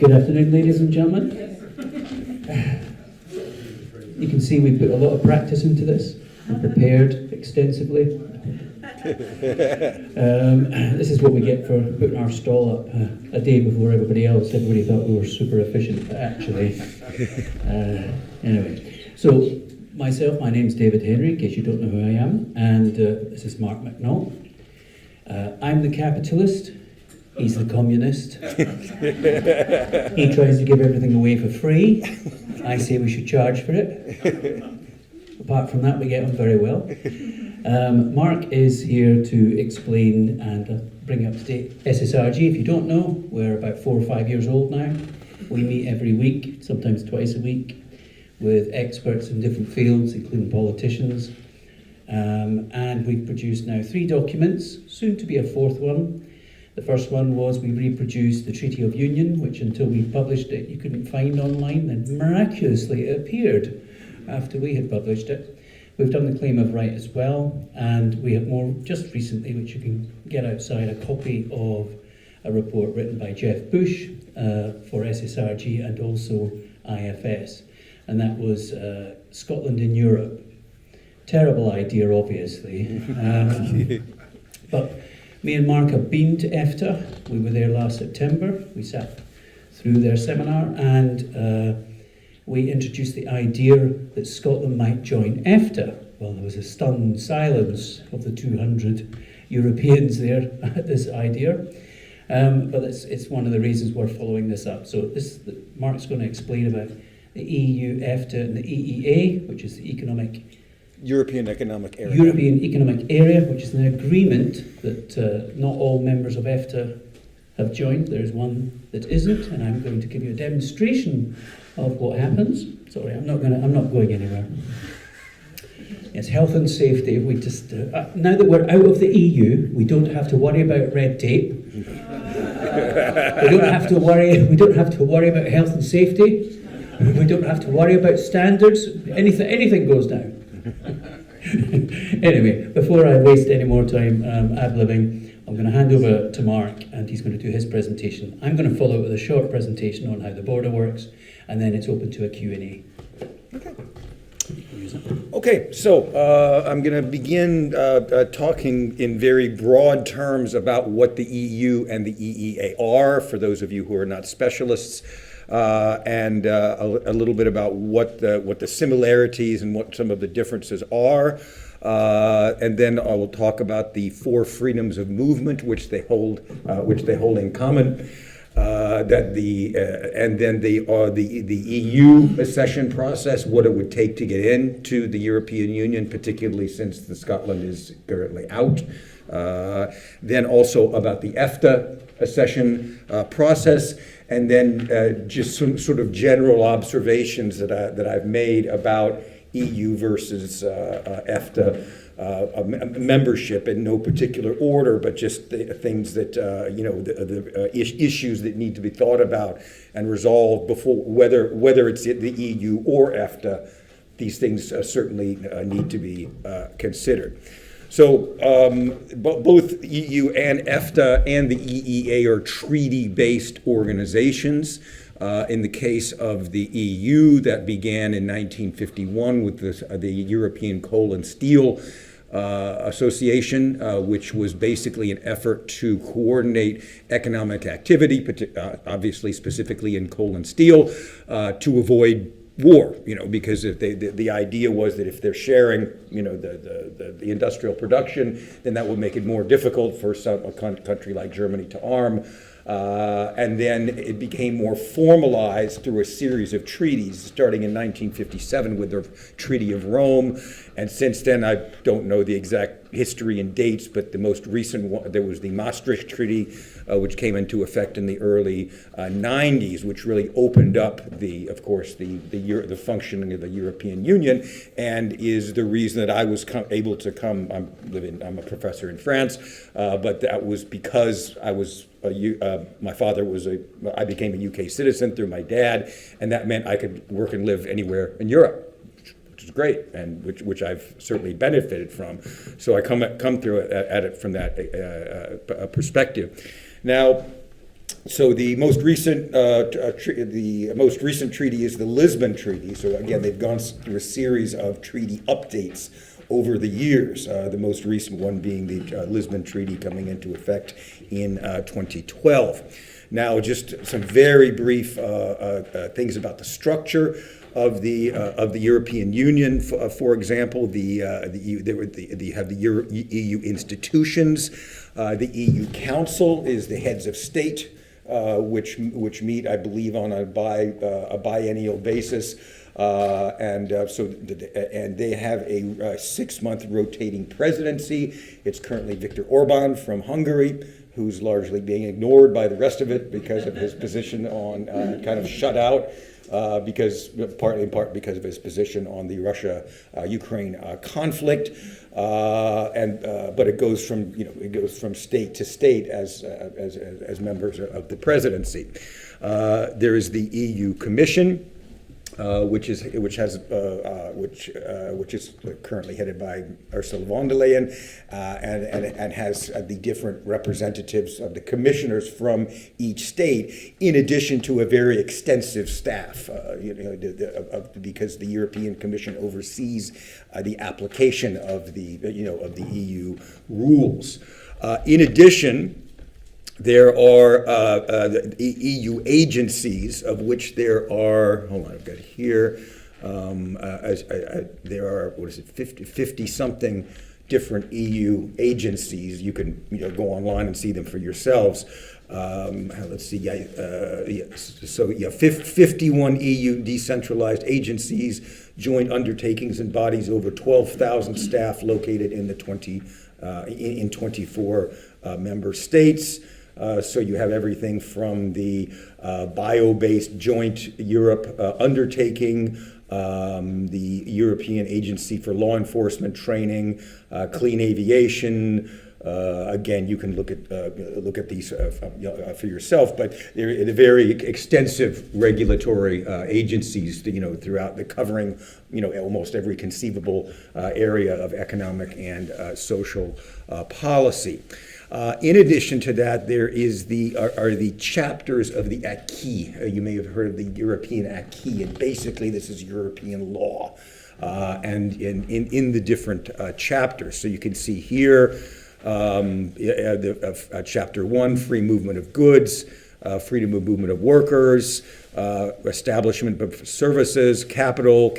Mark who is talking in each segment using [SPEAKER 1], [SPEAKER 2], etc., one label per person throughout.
[SPEAKER 1] Good afternoon, ladies and gentlemen. You can see we put a lot of practice into this and prepared extensively. This is what we get for putting our stall up a day before everybody else. Everybody thought we were super efficient, but actually... Anyway, so myself, my name's David Henry, in case you don't know who I am, and this is Mark McNaught. I'm the capitalist. He's the communist. He tries to give everything away for free. I say we should charge for it. Apart from that, we get on very well. Mark is here to explain and bring up to date SSRG. If you don't know, we're about 4 or 5 years old now. We meet every week, sometimes twice a week, with experts in different fields, including politicians. And we've produced now 3 documents, soon to be a 4th one. The first one was we reproduced the Treaty of Union, which until we published it, you couldn't find online, and miraculously it appeared after we had published it. We've done the Claim of Right as well, and we have more just recently, which you can get outside, a copy of a report written by Jeff Bush for SSRG and also IFS, and that was Scotland in Europe. Terrible idea, obviously, but me and Mark have been to EFTA. We were there last September. We sat through their seminar, and we introduced the idea that Scotland might join EFTA. Well, there was a stunned silence of the 200 Europeans there at this idea. But it's one of the reasons we're following this up. So Mark's going to explain about the EU, EFTA, and the EEA, which is the
[SPEAKER 2] European Economic Area.
[SPEAKER 1] European Economic Area, which is an agreement that not all members of EFTA have joined. There's one that isn't, and I'm going to give you a demonstration of what happens. Sorry, I'm not going anywhere. Yes, health and safety. We just now that we're out of the EU, we don't have to worry about red tape. We don't have to worry about health and safety. We don't have to worry about standards. Anything goes down. Anyway, before I waste any more time ad-libbing, I'm going to hand over to Mark, and he's going to do his presentation. I'm going to follow it with a short presentation on how the border works, and then it's open to a Q&A.
[SPEAKER 2] Okay, so I'm going to begin talking in very broad terms about what the EU and the EEA are, for those of you who are not specialists. And a little bit about what the similarities and what some of the differences are, and then I will talk about the 4 freedoms of movement which they hold in common. And then the EU accession process, what it would take to get into the European Union, particularly since Scotland is currently out. Then also about the EFTA accession process, and then just some sort of general observations that I've made about EU versus EFTA membership in no particular order, but just the things that the issues that need to be thought about and resolved before whether it's the EU or EFTA. These things certainly need to be considered. So both EU and EFTA and the EEA are treaty-based organizations. In the case of the EU, that began in 1951 with the European Coal and Steel Association, which was basically an effort to coordinate economic activity, obviously specifically in coal and steel, to avoid war, because the idea was that if they're sharing, the industrial production, then that would make it more difficult for a country like Germany to arm. And then it became more formalized through a series of treaties, starting in 1957 with the Treaty of Rome. And since then, I don't know the exact history and dates, but the most recent one, there was the Maastricht Treaty, which came into effect in the early 90s, which really opened up the functioning of the European Union, and is the reason that I was able to come. I'm a professor in France, but that was because I was. My father I became a UK citizen through my dad, and that meant I could work and live anywhere in Europe, which is great, and which I've certainly benefited from. So I come through at it from that perspective. Now, so the most recent treaty is the Lisbon Treaty. So again, they've gone through a series of treaty updates over the years. The most recent one being the Lisbon Treaty coming into effect in 2012. Now, just some very brief things about the structure of the European Union. For example, you have the EU institutions. The EU Council is the heads of state, which meet, I believe, on a biennial basis, and they have a 6-month rotating presidency. It's currently Viktor Orban from Hungary, who's largely being ignored by the rest of it because of his position on kind of shut out. Partly in part because of his position on the Russia-Ukraine conflict, but it goes from state to state as members of the presidency. There is the EU Commission, which is currently headed by Ursula von der Leyen, and has the different representatives of the commissioners from each state, in addition to a very extensive staff, because the European Commission oversees the application of the EU rules. In addition, there are the EU agencies, of which there are, hold on, I've got here, there are, 50-something different EU agencies. You can go online and see them for yourselves. Let's see, 51 EU decentralized agencies, joint undertakings and bodies, over 12,000 staff located in 24 member states. So you have everything from the bio-based joint Europe undertaking, the European Agency for Law Enforcement Training, clean aviation. Again, you can look at these for yourself, but they're very extensive regulatory agencies, throughout covering almost every conceivable area of economic and social policy. In addition to that, there is are the chapters of the acquis. You may have heard of the European acquis, and basically this is European law, and in the different chapters. So you can see here, Chapter 1, free movement of goods, freedom of movement of workers, establishment of services, capital,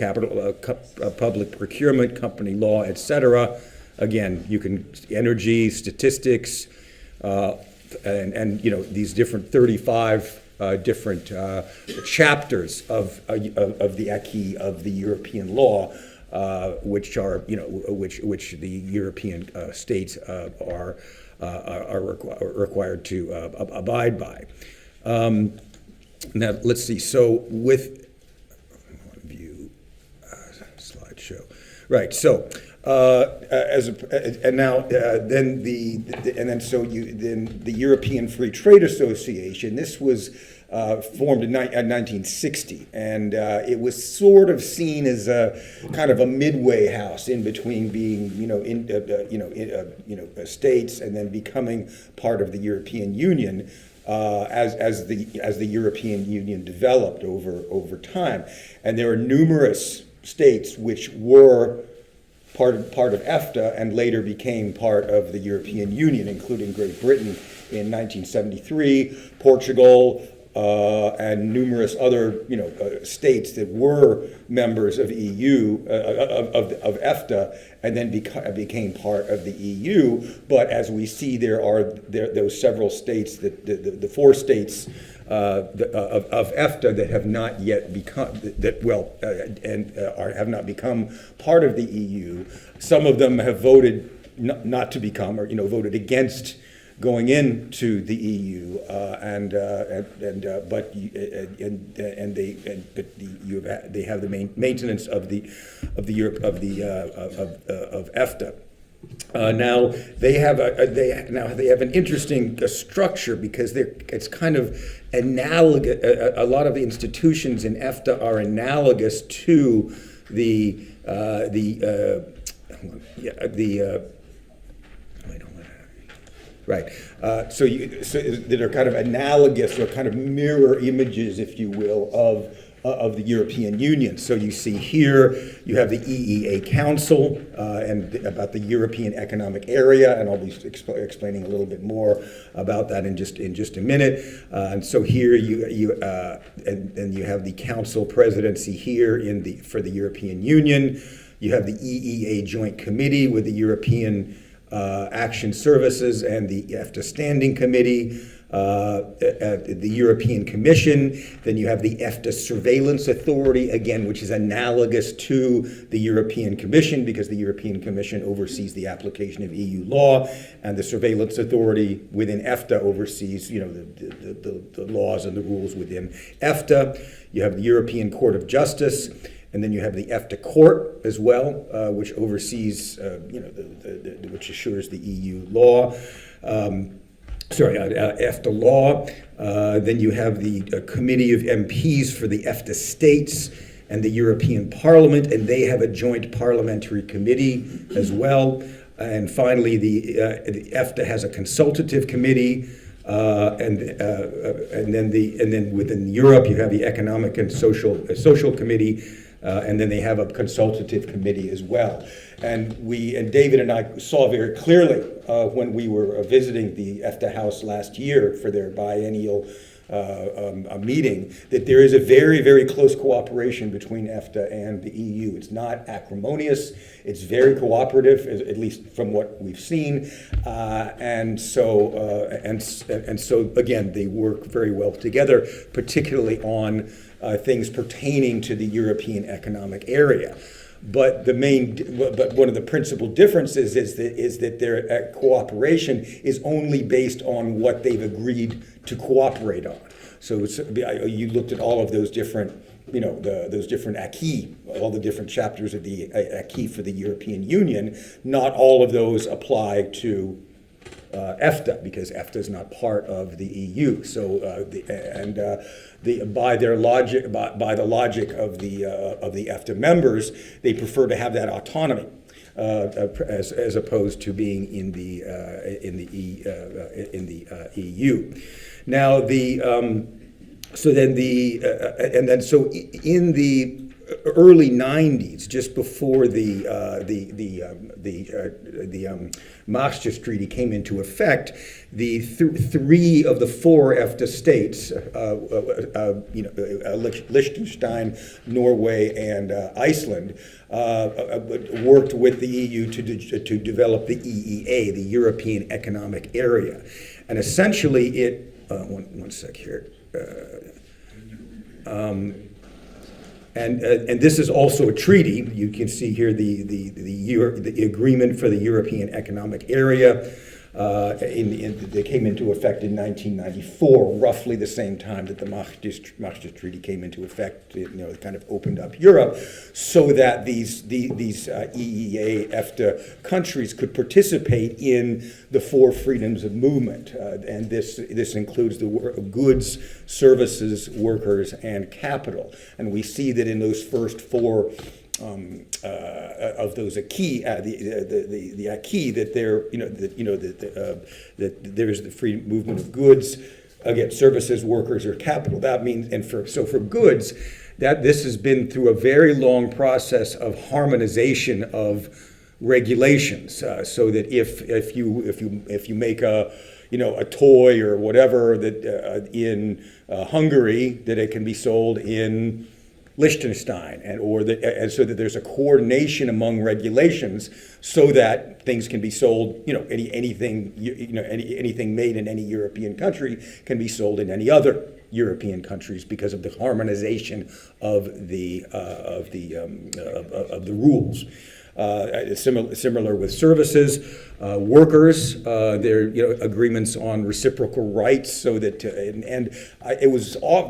[SPEAKER 2] public procurement, company law, etc. Again, you can energy, statistics, and these different 35 different chapters of the acquis of the European law, which are which the European states are required to abide by. Now let's see. So with view slideshow, right? So. Then the European Free Trade Association. This was formed in 1960, and it was sort of seen as a kind of a midway house in between being states and then becoming part of the European Union. As the European Union developed over time, and there are numerous states which were part of EFTA and later became part of the European Union, including Great Britain in 1973, Portugal, and numerous other states that were members of EU of EFTA and then became part of the EU. But as we see, there are those several states that the 4 states of EFTA that have not yet become have not become part of the EU. Some of them have voted not to become, or voted against going into the EU, they have the maintenance of EFTA. Now they have an interesting structure because it's kind of analogous. A lot of the institutions in EFTA are analogous to the Right. So that are kind of analogous or kind of mirror images, if you will, of the European Union. So you see here, you have the EEA Council and about the European Economic Area, and I'll be explaining a little bit more about that in just a minute. And so here you have the Council presidency here for the European Union. You have the EEA Joint Committee with the European Action Services and the EFTA Standing Committee, the European Commission. Then you have the EFTA Surveillance Authority, again, which is analogous to the European Commission because the European Commission oversees the application of EU law, and the Surveillance Authority within EFTA oversees, the laws and the rules within EFTA. You have the European Court of Justice. And then you have the EFTA Court as well, which oversees, which assures the EU law. EFTA law. Then you have the Committee of MPs for the EFTA states and the European Parliament, and they have a joint parliamentary committee as well. And finally, the EFTA has a consultative committee. And then within Europe, you have the Economic and Social Committee. And then they have a consultative committee as well. And David and I saw very clearly when we were visiting the EFTA House last year for their biennial meeting that there is a very, very close cooperation between EFTA and the EU. It's not acrimonious. It's very cooperative, at least from what we've seen. And so again, they work very well together, particularly on things pertaining to the European Economic Area. But one of the principal differences is that their cooperation is only based on what they've agreed to cooperate on. So you looked at all of those different, those different acquis, all the different chapters of the acquis for the European Union. Not all of those apply to EFTA because EFTA is not part of the EU. So by the logic of the EFTA members, they prefer to have that autonomy as opposed to being in the EU. Now in the early 90s, just before the Maastricht Treaty came into effect, the three of the four EFTA states, Liechtenstein, Norway, and Iceland, worked with the EU to develop the EEA, the European Economic Area, and essentially it. One sec here. And this is also a treaty. You can see here the agreement for the European Economic Area. They came into effect in 1994, roughly the same time that the Maastricht Treaty came into effect. It kind of opened up Europe so that these EEA, EFTA countries could participate in the four freedoms of movement, and this includes the goods, services, workers, and capital. And we see that in those first four of those acquis, the acquis that that there is the free movement of goods, again, services, workers, or capital. That means, for goods, that this has been through a very long process of harmonization of regulations, so that if you make a toy or whatever that in Hungary, that it can be sold in Liechtenstein, and so that there's a coordination among regulations, so that things can be sold. Anything made in any European country can be sold in any other European countries because of the harmonization of the rules. Similar with services, workers, there agreements on reciprocal rights, so that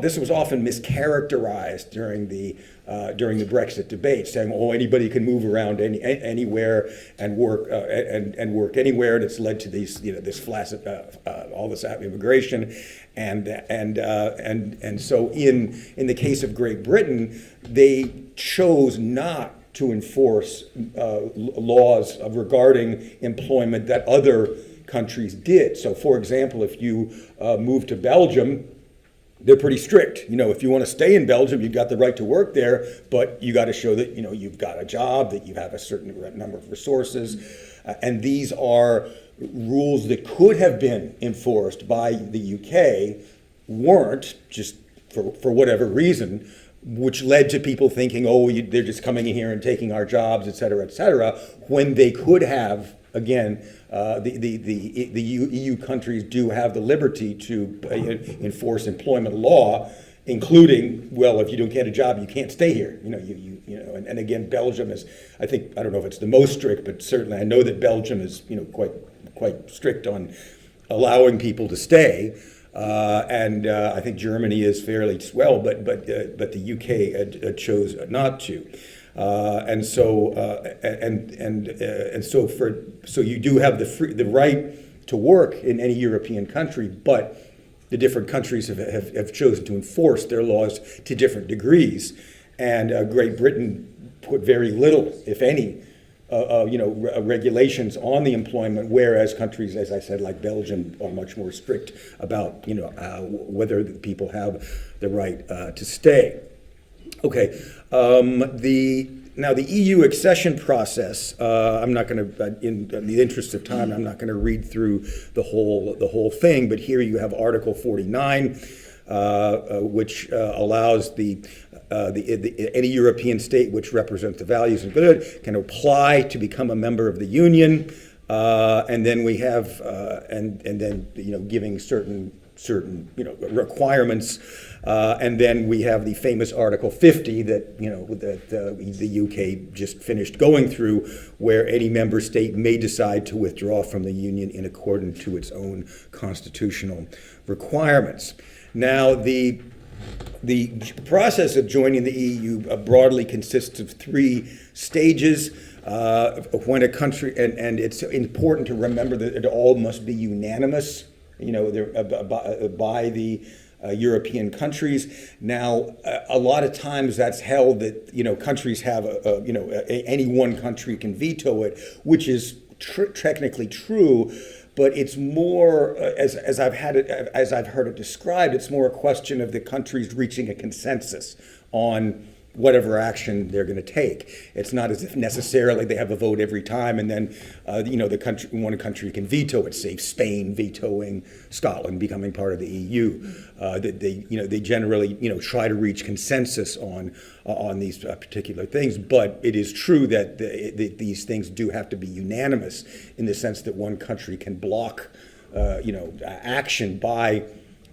[SPEAKER 2] this was often mischaracterized during the Brexit debate, saying, anybody can move around anywhere and work anywhere, and it's led to these this flaccid all this immigration, and so in the case of Great Britain, they chose not to enforce laws regarding employment that other countries did. So, for example, if you move to Belgium, they're pretty strict. If you want to stay in Belgium, you've got the right to work there, but you got to show that, you've got a job, that you have a certain number of resources. And these are rules that could have been enforced by the UK, weren't, just for whatever reason, which led to people thinking, they're just coming in here and taking our jobs, et cetera, when they could have, again, the EU countries do have the liberty to enforce employment law, including, well, if you don't get a job, you can't stay here. And again, Belgium is, I don't know if it's the most strict, but certainly I know that Belgium is, quite strict on allowing people to stay. And I think Germany is fairly swell, but the UK chose not to. So you do have the right to work in any European country, but the different countries have chosen to enforce their laws to different degrees. And Great Britain put very little, if any, regulations on the employment, whereas countries, as I said, like Belgium, are much more strict about, whether the people have the right to stay. Okay, now the EU accession process. I'm not going to, in the interest of time, I'm not going to read through the whole thing. But here you have Article 49, which allows any European state which represents the values and good can apply to become a member of the Union, and then we have and then giving certain requirements, and then we have the famous Article 50 that the UK just finished going through, where any member state may decide to withdraw from the Union in accordance to its own constitutional requirements. Now, the process of joining the EU broadly consists of 3 stages. When a country, and it's important to remember that it all must be unanimous, by the European countries. Now, a lot of times that's held that countries have any one country can veto it, which is technically true. But it's more, as I've heard it described, it's more a question of the countries reaching a consensus on whatever action they're going to take. It's not as if necessarily they have a vote every time, and then one country can veto it. Say Spain vetoing Scotland becoming part of the EU. They generally try to reach consensus on these particular things. But it is true that these things do have to be unanimous, in the sense that one country can block action by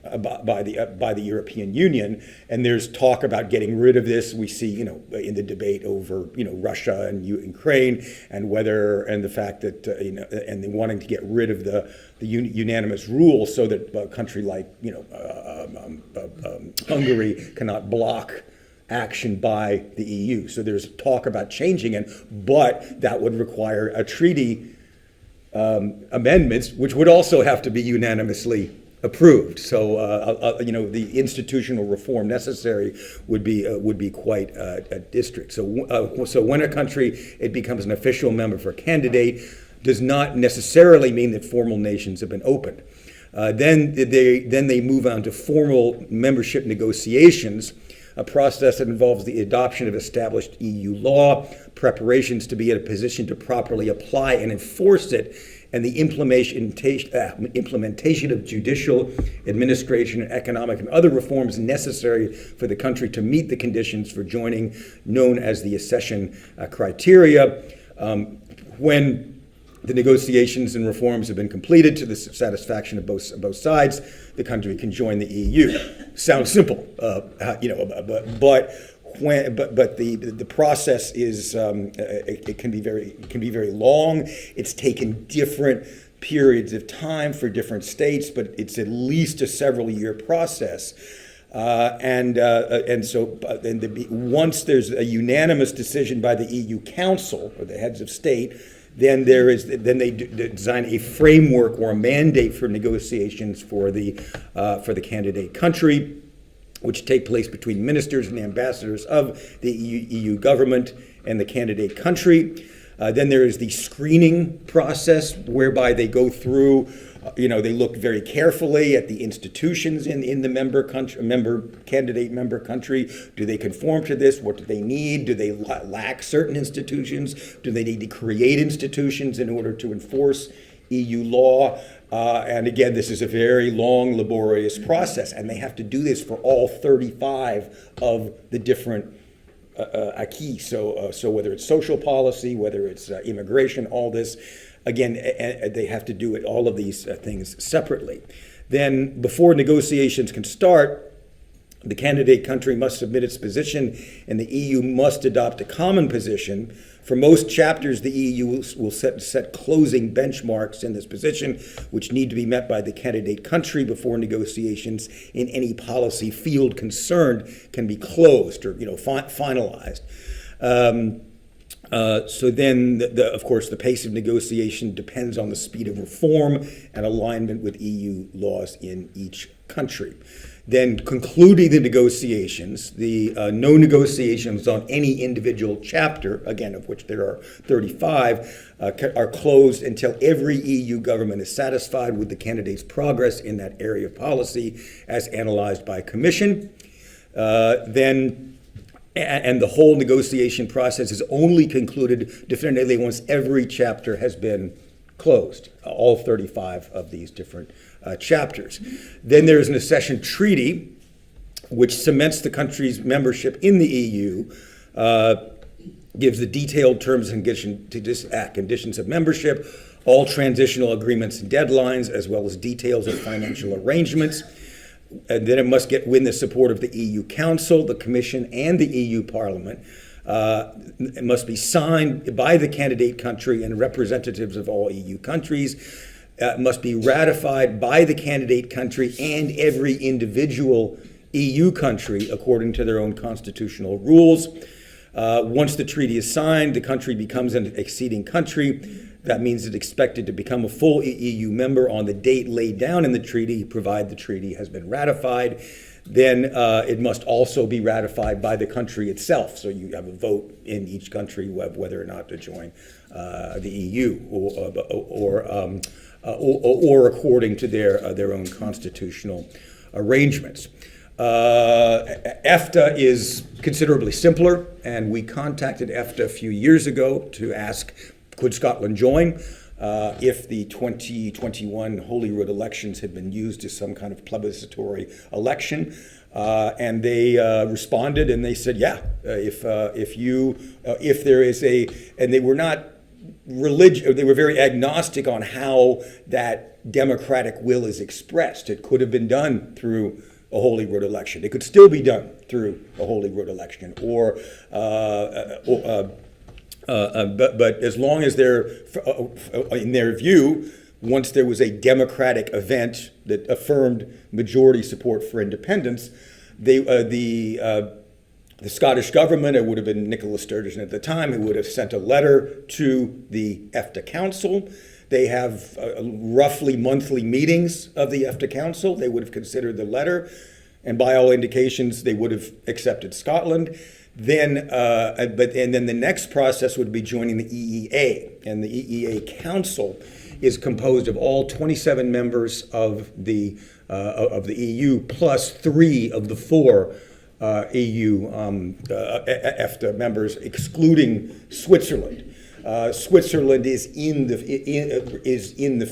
[SPEAKER 2] the European Union. And there's talk about getting rid of this. We see, in the debate over, Russia and Ukraine, and the fact that, and they wanting to get rid of the unanimous rule, so that a country like, Hungary cannot block action by the EU. So there's talk about changing it, but that would require a treaty amendments, which would also have to be unanimously approved. So, the institutional reform necessary would be quite a district. So when a country becomes an official member for a candidate, does not necessarily mean that formal nations have been opened. Then they move on to formal membership negotiations, a process that involves the adoption of established EU law, preparations to be in a position to properly apply and enforce it, and the implementation of judicial, administration, and economic and other reforms necessary for the country to meet the conditions for joining, known as the accession criteria. When the negotiations and reforms have been completed to the satisfaction of both sides, the country can join the EU. Sounds simple, but the process is it can be very long. It's taken different periods of time for different states, but it's at least a several-year process. Once there's a unanimous decision by the EU Council, or the heads of state, then they design a framework or a mandate for negotiations for the candidate country, which take place between ministers and ambassadors of the EU government and the candidate country. Then there is the screening process whereby they go through, they look very carefully at the institutions in the candidate member country. Do they conform to this? What do they need? Do they lack certain institutions? Do they need to create institutions in order to enforce EU law? And again, this is a very long, laborious process, and they have to do this for all 35 of the different acquis. So whether it's social policy, whether it's immigration, all this, again, they have to do all of these things separately. Then, before negotiations can start, the candidate country must submit its position, and the EU must adopt a common position. For most chapters, the EU will set closing benchmarks in this position, which need to be met by the candidate country before negotiations in any policy field concerned can be closed or finalized. So then, of course, the pace of negotiation depends on the speed of reform and alignment with EU laws in each country. Then, concluding the negotiations, the no negotiations on any individual chapter, again, of which there are 35, are closed until every EU government is satisfied with the candidate's progress in that area of policy as analyzed by Commission. And the whole negotiation process is only concluded definitively once every chapter has been closed, all 35 of these different chapters. Then there is an accession treaty, which cements the country's membership in the EU, gives the detailed terms and conditions of membership, all transitional agreements and deadlines, as well as details of financial arrangements. And then it must win the support of the EU Council, the Commission, and the EU Parliament. It must be signed by the candidate country and representatives of all EU countries. It must be ratified by the candidate country and every individual EU country according to their own constitutional rules. Once the treaty is signed, the country becomes an acceding country. That means it's expected to become a full EU member on the date laid down in the treaty, provided the treaty has been ratified. Then it must also be ratified by the country itself. So you have a vote in each country whether or not to join the EU, or according to their own constitutional arrangements. EFTA is considerably simpler, and we contacted EFTA a few years ago to ask, could Scotland join? If the 2021 Holyrood elections had been used as some kind of plebiscitary election, and they responded and they said, yeah, if there is and they were not religious, they were very agnostic on how that democratic will is expressed. It could have been done through a Holyrood election. It could still be done through a Holyrood election, but as long as they're, in their view, once there was a democratic event that affirmed majority support for independence, the Scottish government, it would have been Nicola Sturgeon at the time, it would have sent a letter to the EFTA Council. They have roughly monthly meetings of the EFTA Council. They would have considered the letter, and by all indications, they would have accepted Scotland. Then the next process would be joining the EEA, and the EEA Council is composed of all 27 members of the EU plus 3 of the 4 EU EFTA members, excluding Switzerland. Switzerland is in the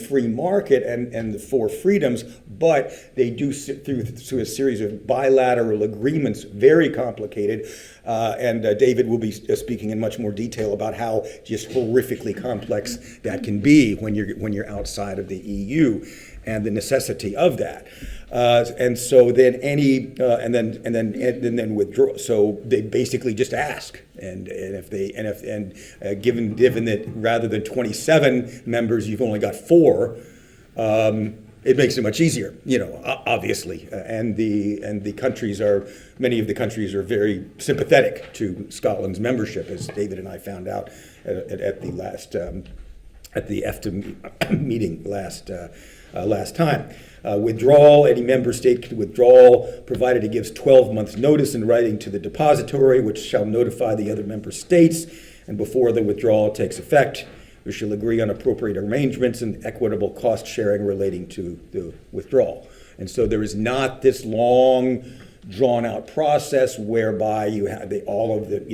[SPEAKER 2] free market and the 4 freedoms, but they do sit through a series of bilateral agreements, very complicated. And David will be speaking in much more detail about how just horrifically complex that can be when you're outside of the EU, and the necessity of that. And so then then withdraw. So they basically just ask, and given that rather than 27 members, you've only got 4. It makes it much easier, obviously. And many of the countries are very sympathetic to Scotland's membership, as David and I found out at the EFTA meeting last time. Withdrawal, any member state can withdraw, provided it gives 12 months notice in writing to the depository, which shall notify the other member states. and before the withdrawal takes effect, we shall agree on appropriate arrangements and equitable cost sharing relating to the withdrawal. And so there is not this long, drawn-out process whereby you have all of the,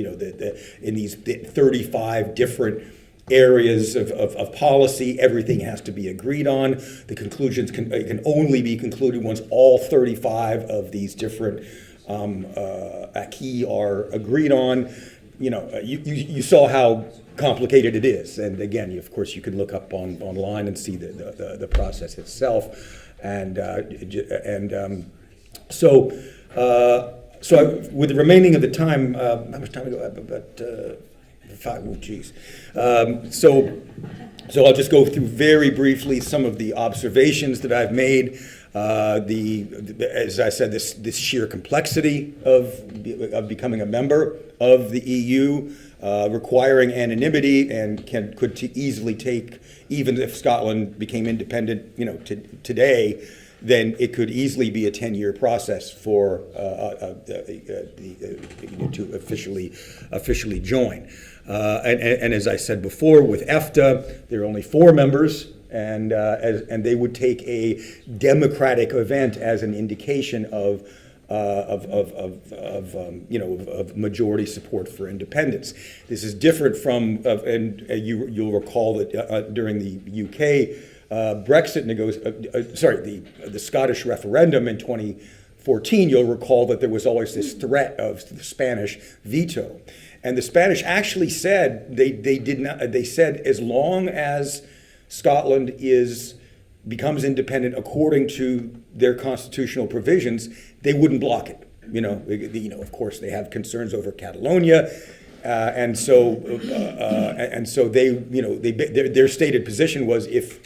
[SPEAKER 2] in these 35 different areas of policy, everything has to be agreed on. The conclusions can only be concluded once all 35 of these different acquis are agreed on. You saw how complicated it is, and again, of course, you can look up online and see the process itself, so with the remaining of the time, how much time ago? About 5. Oh, geez. So I'll just go through very briefly some of the observations that I've made. As I said, this sheer complexity of becoming a member of the EU, requiring anonymity, and could easily take, even if Scotland became independent, today, then it could easily be a 10-year process for to officially join. And as I said before, with EFTA, there are only 4 members. And they would take a democratic event as an indication of majority support for independence. This is different from, and you'll recall that during the UK Brexit the Scottish referendum in 2014, you'll recall that there was always this threat of the Spanish veto, and the Spanish actually said they said as long as Scotland becomes independent according to their constitutional provisions, they wouldn't block it. Of course, they have concerns over Catalonia, and so their stated position was if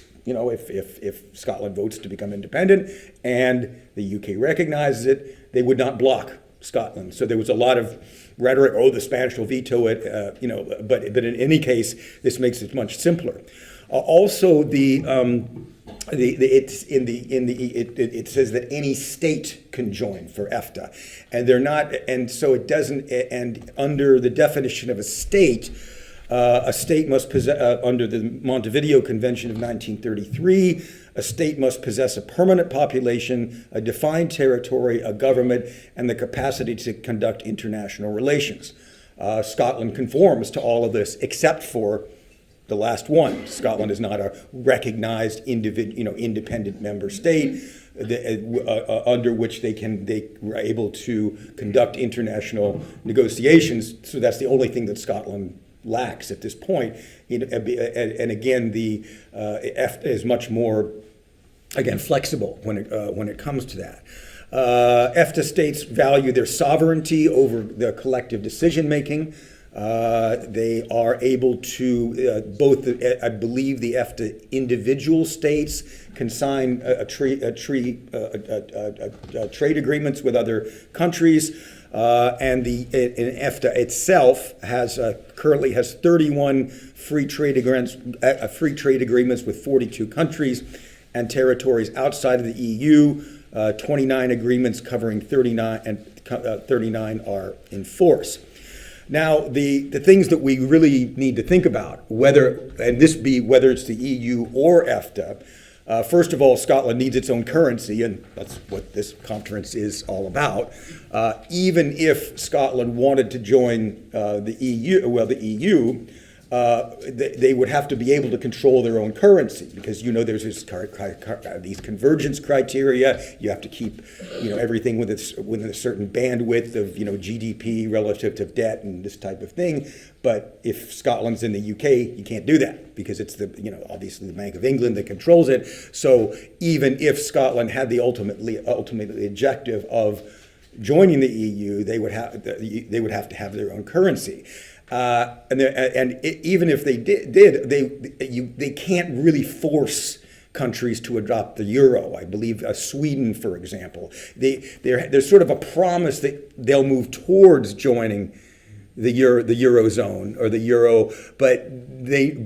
[SPEAKER 2] Scotland votes to become independent and the UK recognizes it, they would not block Scotland. So there was a lot of rhetoric. Oh, the Spanish will veto it. But in any case, this makes it much simpler. Also, it says that any state can join for EFTA, and they're not, and so it doesn't. And under the definition of a state must possess, under the Montevideo Convention of 1933, a state must possess a permanent population, a defined territory, a government, and the capacity to conduct international relations. Scotland conforms to all of this, except for the last one. Scotland is not a recognized independent member state under which they are able to conduct international negotiations. So that's the only thing that Scotland lacks at this point. And again, the EFTA is much more, again, flexible when it comes to that. EFTA states value their sovereignty over the collective decision making. They are able to I believe the EFTA individual states can sign trade agreements with other countries, and EFTA itself currently has 31 free trade agreements with 42 countries and territories outside of the EU. 29 agreements covering 39 are in force. Now, the things that we really need to think about, whether it's the EU or EFTA, first of all, Scotland needs its own currency, and that's what this conference is all about. Even if Scotland wanted to join the EU, they would have to be able to control their own currency, because there's these convergence criteria. You have to keep everything within a certain bandwidth of GDP relative to debt and this type of thing. But if Scotland's in the UK, you can't do that, because it's obviously the Bank of England that controls it. So even if Scotland had the ultimate objective of joining the EU, they would have to have their own currency. Even if they did, they can't really force countries to adopt the euro. I believe Sweden, for example, there's sort of a promise that they'll move towards joining the eurozone or the euro, but they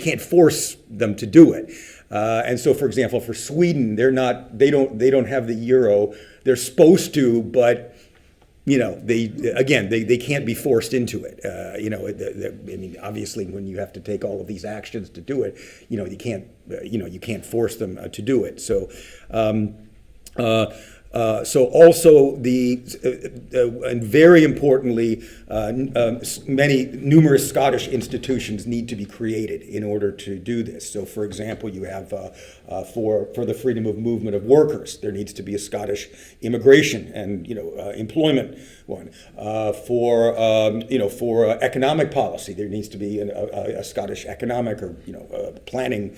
[SPEAKER 2] can't force them to do it. And so, for example, for Sweden, they don't have the euro. They're supposed to, but they can't be forced into it. I mean, obviously, when you have to take all of these actions to do it, you can't force them to do it. So, so also and very importantly, numerous Scottish institutions need to be created in order to do this. So, for example, you have for the freedom of movement of workers, there needs to be a Scottish immigration and employment one. For economic policy, there needs to be a Scottish economic or planning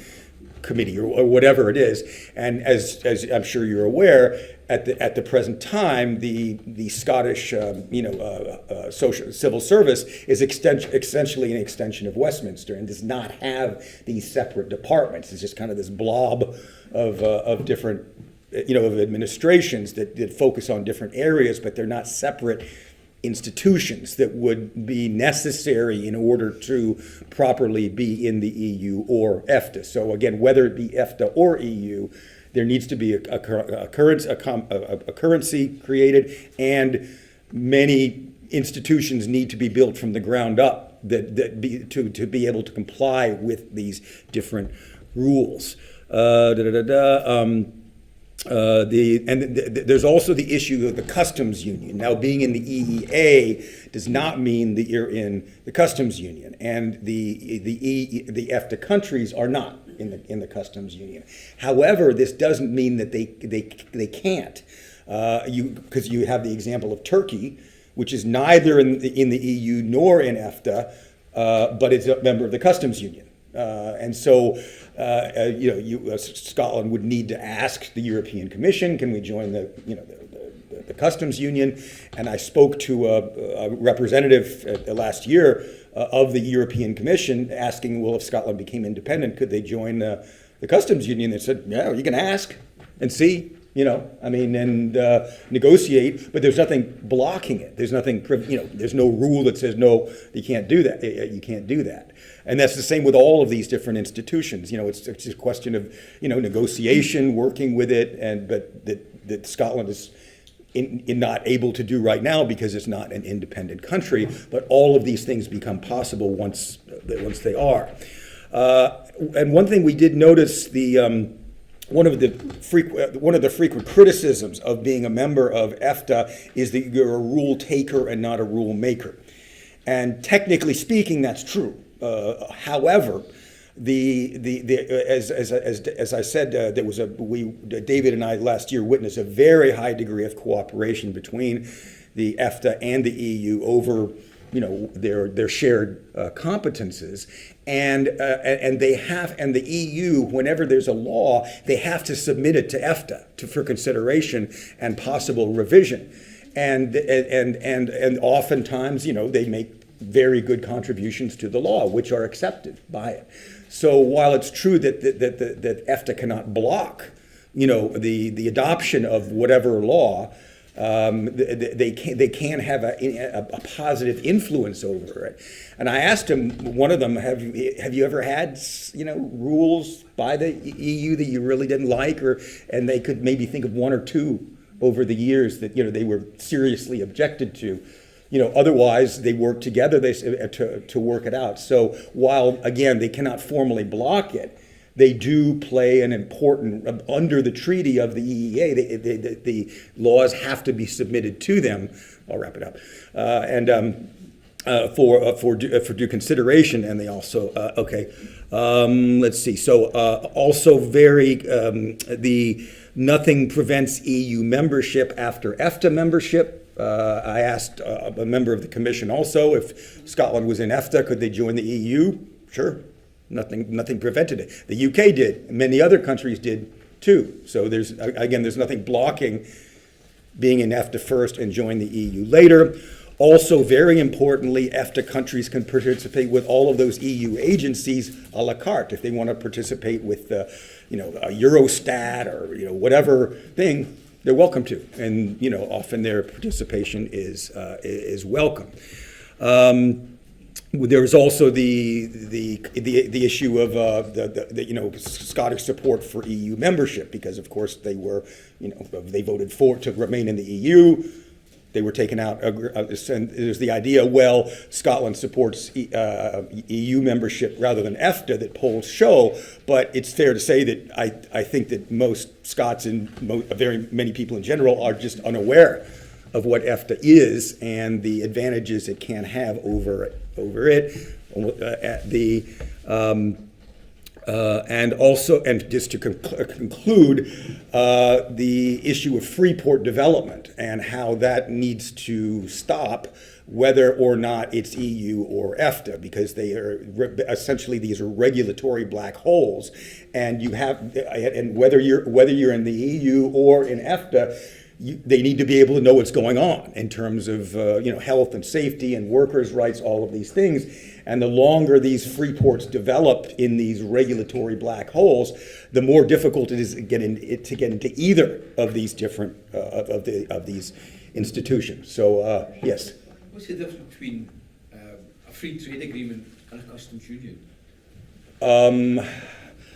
[SPEAKER 2] committee or whatever it is. And as I'm sure you're aware, at the present time, the Scottish civil service is essentially an extension of Westminster and does not have these separate departments. It's just kind of this blob of different of administrations that focus on different areas, but they're not separate institutions that would be necessary in order to properly be in the EU or EFTA. So again, whether it be EFTA or EU, there needs to be a currency created, and many institutions need to be built from the ground up to be able to comply with these different rules. There's also the issue of the customs union. Now, being in the EEA does not mean that you're in the customs union, and the EFTA countries are not in the customs union. However, this doesn't mean that they can't, because you have the example of Turkey, which is neither in the EU nor in EFTA, but it's a member of the customs union. And so, Scotland would need to ask the European Commission, can we join the customs union? And I spoke to a representative last year of the European Commission asking, well, if Scotland became independent, could they join the customs union? They said, yeah, you can ask and see. And negotiate, but there's nothing blocking it. There's nothing, there's no rule that says, no, you can't do that. You can't do that. And that's the same with all of these different institutions. It's a question of, negotiation, working with it, but that Scotland is not able to do right now because it's not an independent country. But all of these things become possible once they are. And one thing we did notice, one of the frequent criticisms of being a member of EFTA is that you're a rule taker and not a rule maker. And technically speaking, that's true. However, as I said, David and I last year witnessed a very high degree of cooperation between the EFTA and the EU over their shared competences, and the EU, whenever there's a law, they have to submit it to EFTA for consideration and possible revision, and oftentimes they make very good contributions to the law, which are accepted by it. So while it's true that EFTA cannot block the adoption of whatever law, they can have a positive influence over it. And I asked one of them, have you ever had rules by the EU that you really didn't like, and they could maybe think of one or two over the years that they were seriously objected to. Otherwise they work together to work it out. So while again they cannot formally block it, they do play an important, under the treaty of the EEA, the laws have to be submitted to them. I'll wrap it up. For due consideration, and they also, let's see. So also nothing prevents EU membership after EFTA membership. I asked a member of the commission also if Scotland was in EFTA, could they join the EU? Sure. Nothing prevented it. The UK did. Many other countries did too. So there's nothing blocking being in EFTA first and join the EU later. Also, very importantly, EFTA countries can participate with all of those EU agencies a la carte. If they want to participate with, a Eurostat or whatever thing, they're welcome to. And often their participation is welcome. There's also the issue of the Scottish support for EU membership, because of course they were they voted to remain in the EU. they were taken out. And there's the idea, well, Scotland supports EU membership rather than EFTA that polls show, but it's fair to say that I think that most Scots and very many people in general are just unaware of what EFTA is and the advantages it can have over it. And just to conclude, the issue of Freeport development and how that needs to stop, whether or not it's EU or EFTA, because they are essentially, these are regulatory black holes, and whether you're in the EU or in EFTA, they need to be able to know what's going on in terms of health and safety and workers' rights, all of these things. And the longer these free ports develop in these regulatory black holes, the more difficult it is to get into either of these different of these institutions. So yes.
[SPEAKER 3] What's the difference between a free trade agreement and a customs union?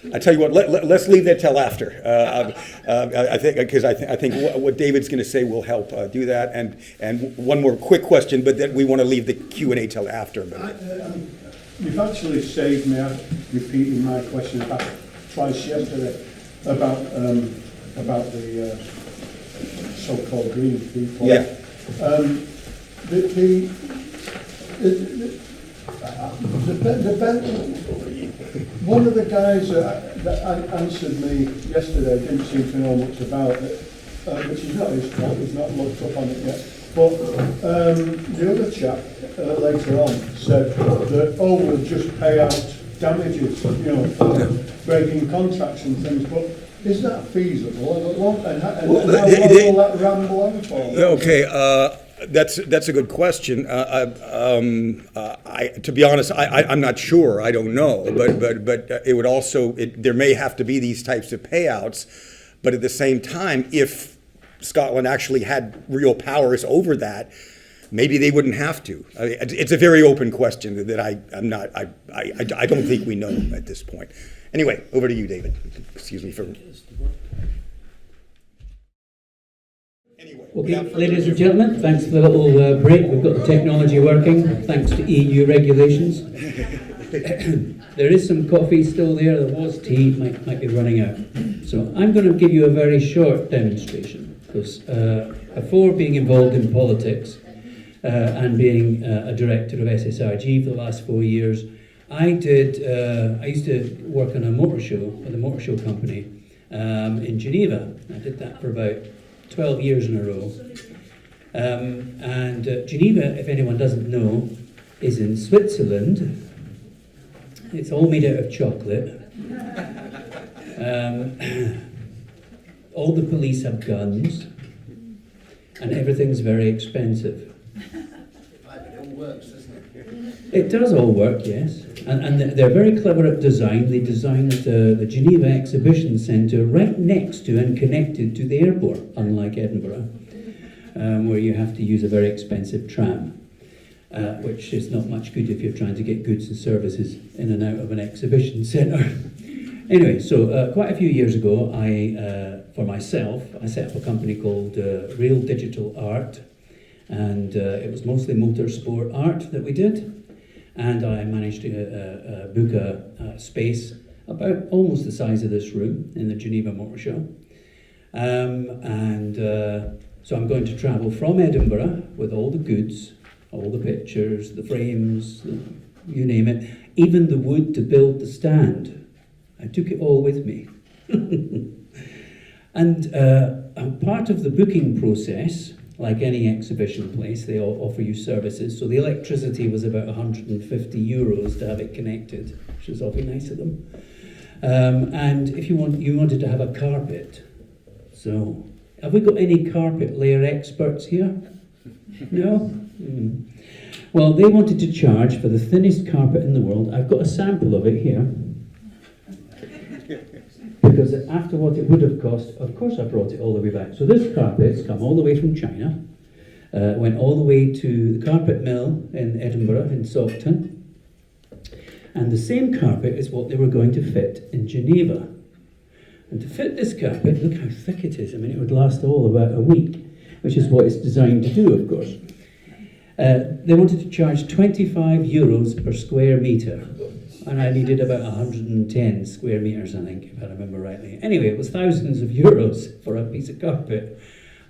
[SPEAKER 2] I tell you what, let's leave that till after. I think what David's going to say will help do that. And one more quick question, but then we want to leave the Q&A till after.
[SPEAKER 4] You've actually saved me repeating my question about twice yesterday about the so-called green people.
[SPEAKER 2] Yeah.
[SPEAKER 4] One of the guys that answered me yesterday didn't seem to know much about it, which is not his fault. He's not looked up on it yet. But the other chap later on said that we'll just pay out damages, for breaking contracts and things. But is that feasible? And how long will that ramble on for?
[SPEAKER 2] Okay. That's a good question. To be honest, I'm not sure. I don't know. But it would also there may have to be these types of payouts. But at the same time, if Scotland actually had real powers over that, maybe they wouldn't have to. It's a very open question that I don't think we know at this point. Anyway, over to you, David. Excuse me for.
[SPEAKER 1] Okay, ladies and gentlemen, thanks for the little break. We've got the technology working, thanks to EU regulations. There is some coffee still there, there was tea, might be running out. So I'm going to give you a very short demonstration, because before being involved in politics and being a director of SSRG for the last 4 years, I used to work on a motor show with a motor show company in Geneva. I did that for about 12 years in a row. And Geneva, if anyone doesn't know, is in Switzerland. It's all made out of chocolate. All the police have guns, and everything's very expensive.
[SPEAKER 3] It all works, doesn't it?
[SPEAKER 1] It does all work, yes. And they're very clever at design. They designed the Geneva Exhibition Centre right next to and connected to the airport, unlike Edinburgh, where you have to use a very expensive tram, which is not much good if you're trying to get goods and services in and out of an exhibition centre. Anyway, so quite a few years ago, for myself, I set up a company called Real Digital Art, and it was mostly motorsport art that we did. And I managed to book a space about almost the size of this room in the Geneva Motor Show. So I'm going to travel from Edinburgh with all the goods, all the pictures, the frames, you name it, even the wood to build the stand. I took it all with me. And part of the booking process, like any exhibition place, they all offer you services. So the electricity was about 150 euros to have it connected, which was awfully nice of them. And if you wanted to have a carpet. So, have we got any carpet layer experts here? No? Well, they wanted to charge for the thinnest carpet in the world. I've got a sample of it here. Because after what it would have cost, of course I brought it all the way back. So this carpet's come all the way from China, went all the way to the carpet mill in Edinburgh, in Saughton. And the same carpet is what they were going to fit in Geneva. And to fit this carpet, look how thick it is. I mean, it would last all about a week. which is what it's designed to do, of course. They wanted to charge 25 euros per square metre, and I needed about 110 square metres, I think, if I remember rightly. Anyway, it was thousands of euros for a piece of carpet.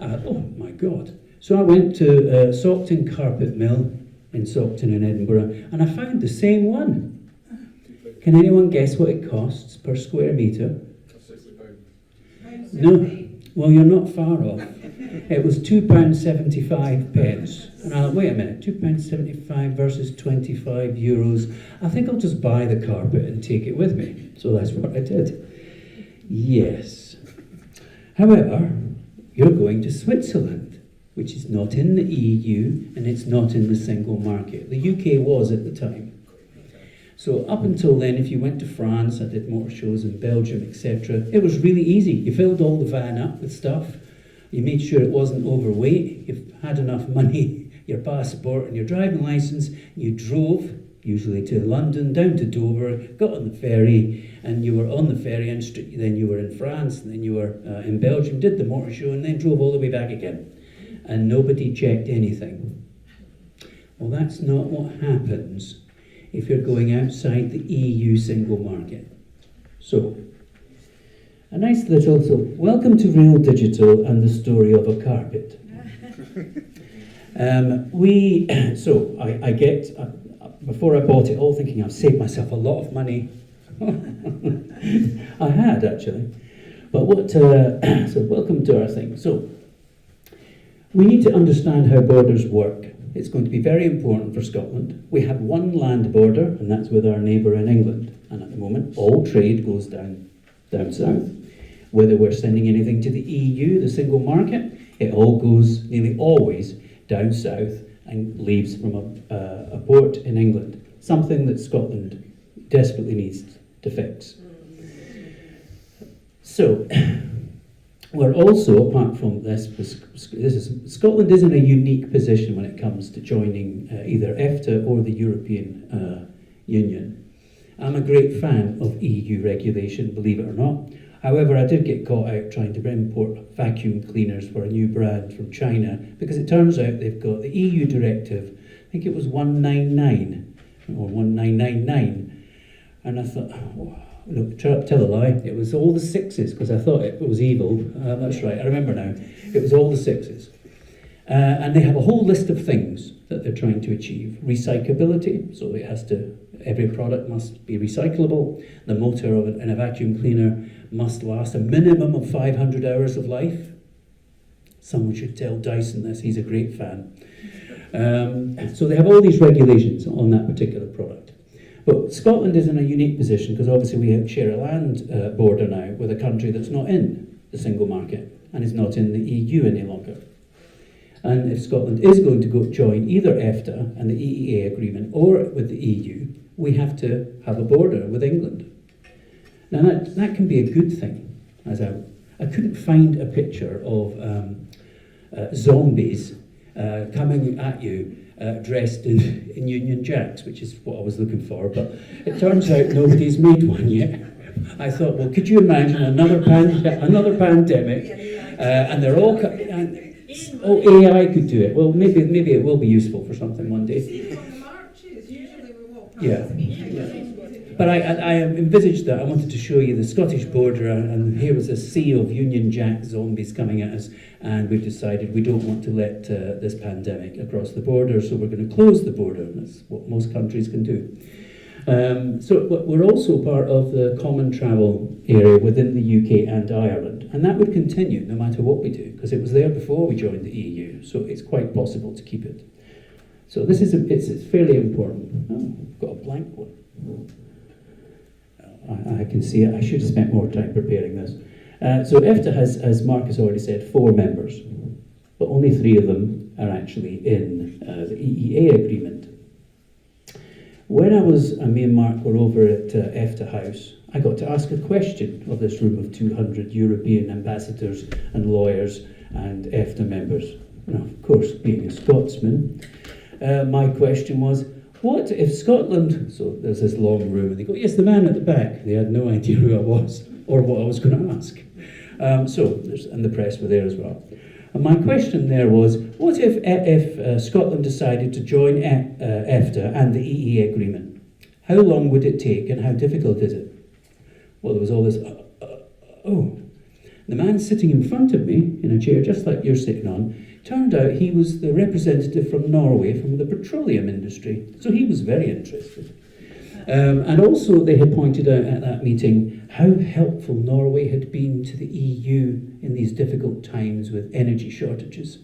[SPEAKER 1] Oh my God. So I went to Saughton Carpet Mill in Saughton in Edinburgh, and I found the same one. Can anyone guess what it costs per square metre?
[SPEAKER 3] £60.
[SPEAKER 1] No. Well, you're not far off. It was £2.75 pence. And I thought, wait a minute, £2.75 versus 25 euros. I think I'll just buy the carpet and take it with me. So that's what I did. Yes. However, you're going to Switzerland, which is not in the EU and it's not in the single market. The UK was at the time. So up until then, if you went to France, I did motor shows in Belgium, etc., it was really easy. You filled all the van up with stuff. You made sure it wasn't overweight. You had enough money, your passport and your driving licence. You drove, usually to London, down to Dover, got on the ferry, and you were on the ferry, and then you were in France, and then you were in Belgium, did the motor show, and then drove all the way back again. And nobody checked anything. Well, that's not what happens if you're going outside the EU single market. So, a nice little, so welcome to Real Digital and the story of a carpet. I get, before I bought it, all thinking I've saved myself a lot of money. I had actually. But so welcome to our thing. So, we need to understand how borders work. It's going to be very important for Scotland. We have one land border, and that's with our neighbour in England. And at the moment, all trade goes down south. Whether we're sending anything to the EU, the single market, it all goes nearly always down south and leaves from a port in England. Something that Scotland desperately needs to fix. So, we're also, apart from this, Scotland is in a unique position when it comes to joining either EFTA or the European Union. I'm a great fan of EU regulation, believe it or not. However, I did get caught out trying to import vacuum cleaners for a new brand from China, because it turns out they've got the EU directive, I think it was 199 or 1999, and I thought, oh, no, tell a lie, it was all the sixes, because I thought it was evil. That's right, I remember now. It was all the sixes. And they have a whole list of things that they're trying to achieve. Recyclability, so every product must be recyclable. The motor in a vacuum cleaner must last a minimum of 500 hours of life. Someone should tell Dyson this, he's a great fan. So they have all these regulations on that particular product. But Scotland is in a unique position because obviously we share a land border now with a country that's not in the single market and is not in the EU any longer. And if Scotland is going to join either EFTA and the EEA agreement or with the EU, we have to have a border with England. Now that can be a good thing. I couldn't find a picture of zombies coming at you dressed in Union Jacks, which is what I was looking for, but it turns out nobody's made one yet. I thought, well, could you imagine another pandemic, and they're all... AI could do it. Well, maybe it will be useful for something one day. Yeah. But I envisaged that. I wanted to show you the Scottish border, and here was a sea of Union Jack zombies coming at us, and we've decided we don't want to let this pandemic across the border, so we're going to close the border. That's what most countries can do. So we're also part of the common travel area within the UK and Ireland, and that would continue no matter what we do, because it was there before we joined the EU, so it's quite possible to keep it. So this is it's fairly important. Oh, I've got a blank one. I can see it. I should have spent more time preparing this. So EFTA has, as Mark has already said, 4 members, but only 3 of them are actually in the EEA agreement. When me and Mark were over at EFTA House, I got to ask a question of this room of 200 European ambassadors and lawyers and EFTA members. Now, of course, being a Scotsman, my question was, what if Scotland... So there's this long room, and they go, yes, the man at the back. They had no idea who I was or what I was going to ask. And the press were there as well. And my question there was, what if Scotland decided to join EFTA and the EEA agreement? How long would it take and how difficult is it? Well, there was all this, oh. The man sitting in front of me, in a chair just like you're sitting on, turned out he was the representative from Norway from the petroleum industry. So he was very interested. And also they had pointed out at that meeting how helpful Norway had been to the EU in these difficult times with energy shortages.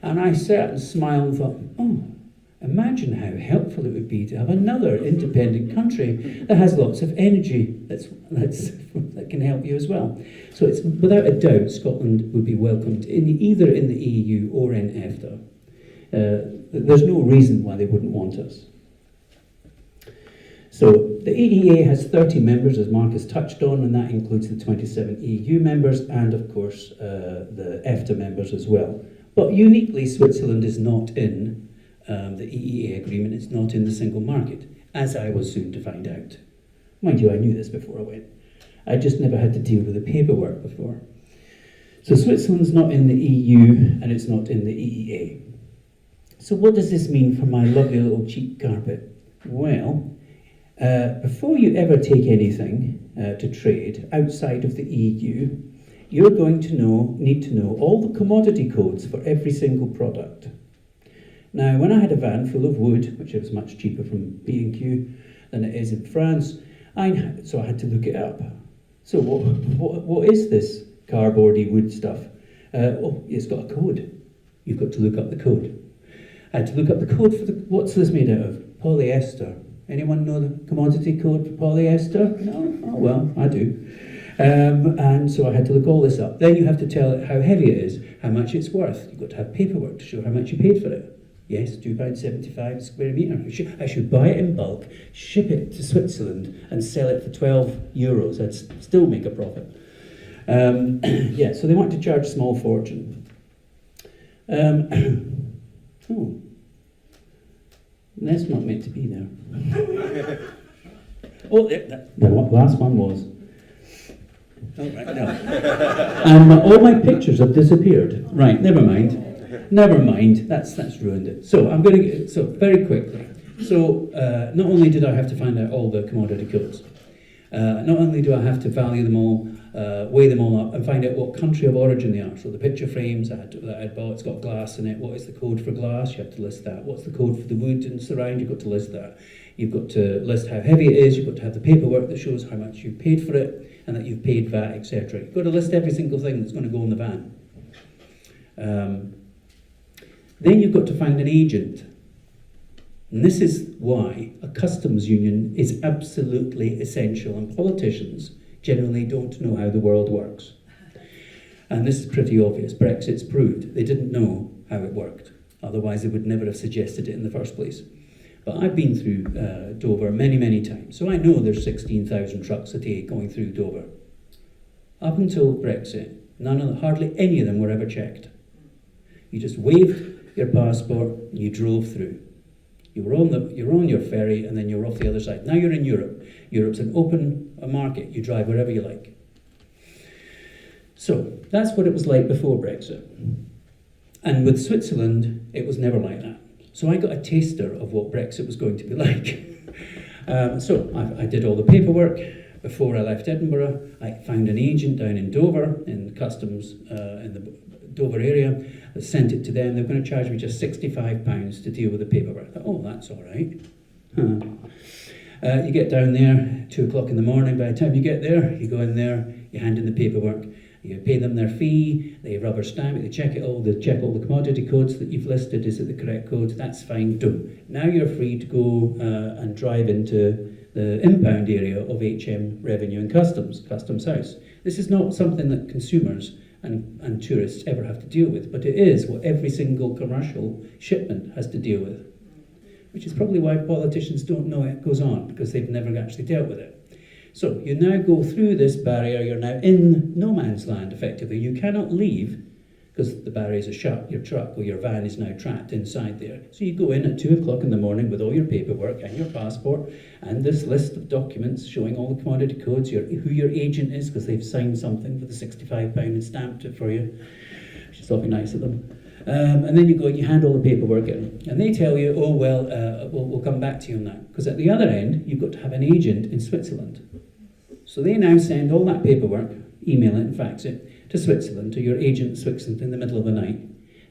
[SPEAKER 1] And I sat and smiled and thought, oh, imagine how helpful it would be to have another independent country that has lots of energy that can help you as well. So it's without a doubt Scotland would be welcomed either in the EU or in EFTA. There's no reason why they wouldn't want us. So the EEA has 30 members, as Mark has touched on, and that includes the 27 EU members and, of course, the EFTA members as well. But uniquely, Switzerland is not in the EEA agreement. It's not in the single market, as I was soon to find out. Mind you, I knew this before I went. I just never had to deal with the paperwork before. So Switzerland's not in the EU, and it's not in the EEA. So what does this mean for my lovely little cheap carpet? Well, before you ever take anything to trade outside of the EU, you're going to need to know all the commodity codes for every single product. Now, when I had a van full of wood, which was much cheaper from B&Q than it is in France, so I had to look it up. So what is this cardboardy wood stuff? Oh, it's got a code. You've got to look up the code. I had to look up the code for what's this made out of? Polyester. Anyone know the commodity code for polyester? No? Oh, well, I do. And so I had to look all this up. Then you have to tell it how heavy it is, how much it's worth. You've got to have paperwork to show how much you paid for it. Yes, £2.75 a square metre. I should buy it in bulk, ship it to Switzerland and sell it for €12. I'd still make a profit. Yeah, so they want to charge a small fortune. Oh. That's not meant to be there. Oh, the last one was. Oh, right, no. And all my pictures have disappeared. Right, never mind. Never mind. That's ruined it. So I'm going to so very quickly. So not only did I have to find out all the commodity codes, not only do I have to value them all, weigh them all up, and find out what country of origin they are. So the picture frames that I'd bought, it's got glass in it. What is the code for glass? You have to list that. What's the code for the wood and surround? You've got to list that. You've got to list how heavy it is. You've got to have the paperwork that shows how much you've paid for it and that you've paid VAT, etc. You've got to list every single thing that's going to go in the van. Then you've got to find an agent. And this is why a customs union is absolutely essential, and politicians generally don't know how the world works. And this is pretty obvious. Brexit's proved they didn't know how it worked. Otherwise, they would never have suggested it in the first place. But I've been through Dover many, many times, so I know there's 16,000 trucks a day going through Dover. Up until Brexit, hardly any of them were ever checked. You just waved your passport and you drove through. You were on your ferry and then you were off the other side. Now you're in Europe. Europe's an open market. You drive wherever you like. So that's what it was like before Brexit. And with Switzerland, it was never like that. So I got a taster of what Brexit was going to be like. So I did all the paperwork. Before I left Edinburgh, I found an agent down in Dover, in customs in the Dover area. I sent it to them. They're going to charge me just £65 to deal with the paperwork. I thought, oh, that's all right. You get down there, 2 o'clock in the morning. By the time you get there, you go in there, you hand in the paperwork. You pay them their fee, they rubber stamp it, they check all the commodity codes that you've listed. Is it the correct code? That's fine, do. Now you're free to go and drive into the impound area of HM Revenue and Customs House. This is not something that consumers and tourists ever have to deal with, but it is what every single commercial shipment has to deal with, which is probably why politicians don't know it goes on, because they've never actually dealt with it. So you now go through this barrier, you're now in no man's land, effectively. You cannot leave because the barriers are shut. Your truck or your van is now trapped inside there. So you go in at 2 o'clock in the morning with all your paperwork and your passport and this list of documents showing all the commodity codes, who your agent is, because they've signed something for the £65 and stamped it for you. which is awfully nice of them. And then you go and you hand all the paperwork in, and they tell you, oh, well, we'll come back to you on that. Because at the other end, you've got to have an agent in Switzerland. So they now send all that paperwork, email it and fax it, to Switzerland, to your agent in Switzerland in the middle of the night.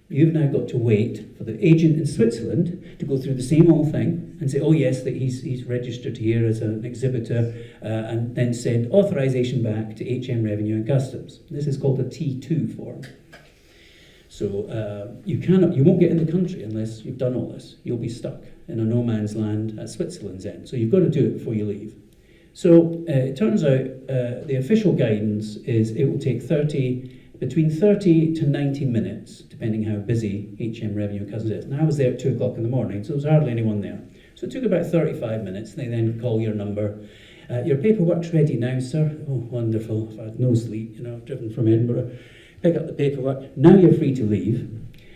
[SPEAKER 1] You've now got to wait for the agent in Switzerland to go through the same old thing and say, oh yes, that he's registered here as an exhibitor, and then send authorization back to HM Revenue and Customs. This is called a T2 form. So you won't get in the country unless you've done all this. You'll be stuck in a no man's land at Switzerland's end. So you've got to do it before you leave. So it turns out the official guidance is it will take between 30 to 90 minutes, depending how busy HM Revenue and Customs is. And I was there at 2 o'clock in the morning, so there was hardly anyone there. So it took about 35 minutes. They then call your number. Your paperwork's ready now, sir. Oh, wonderful. I've had no sleep, I've driven from Edinburgh. Pick up the paperwork. Now you're free to leave.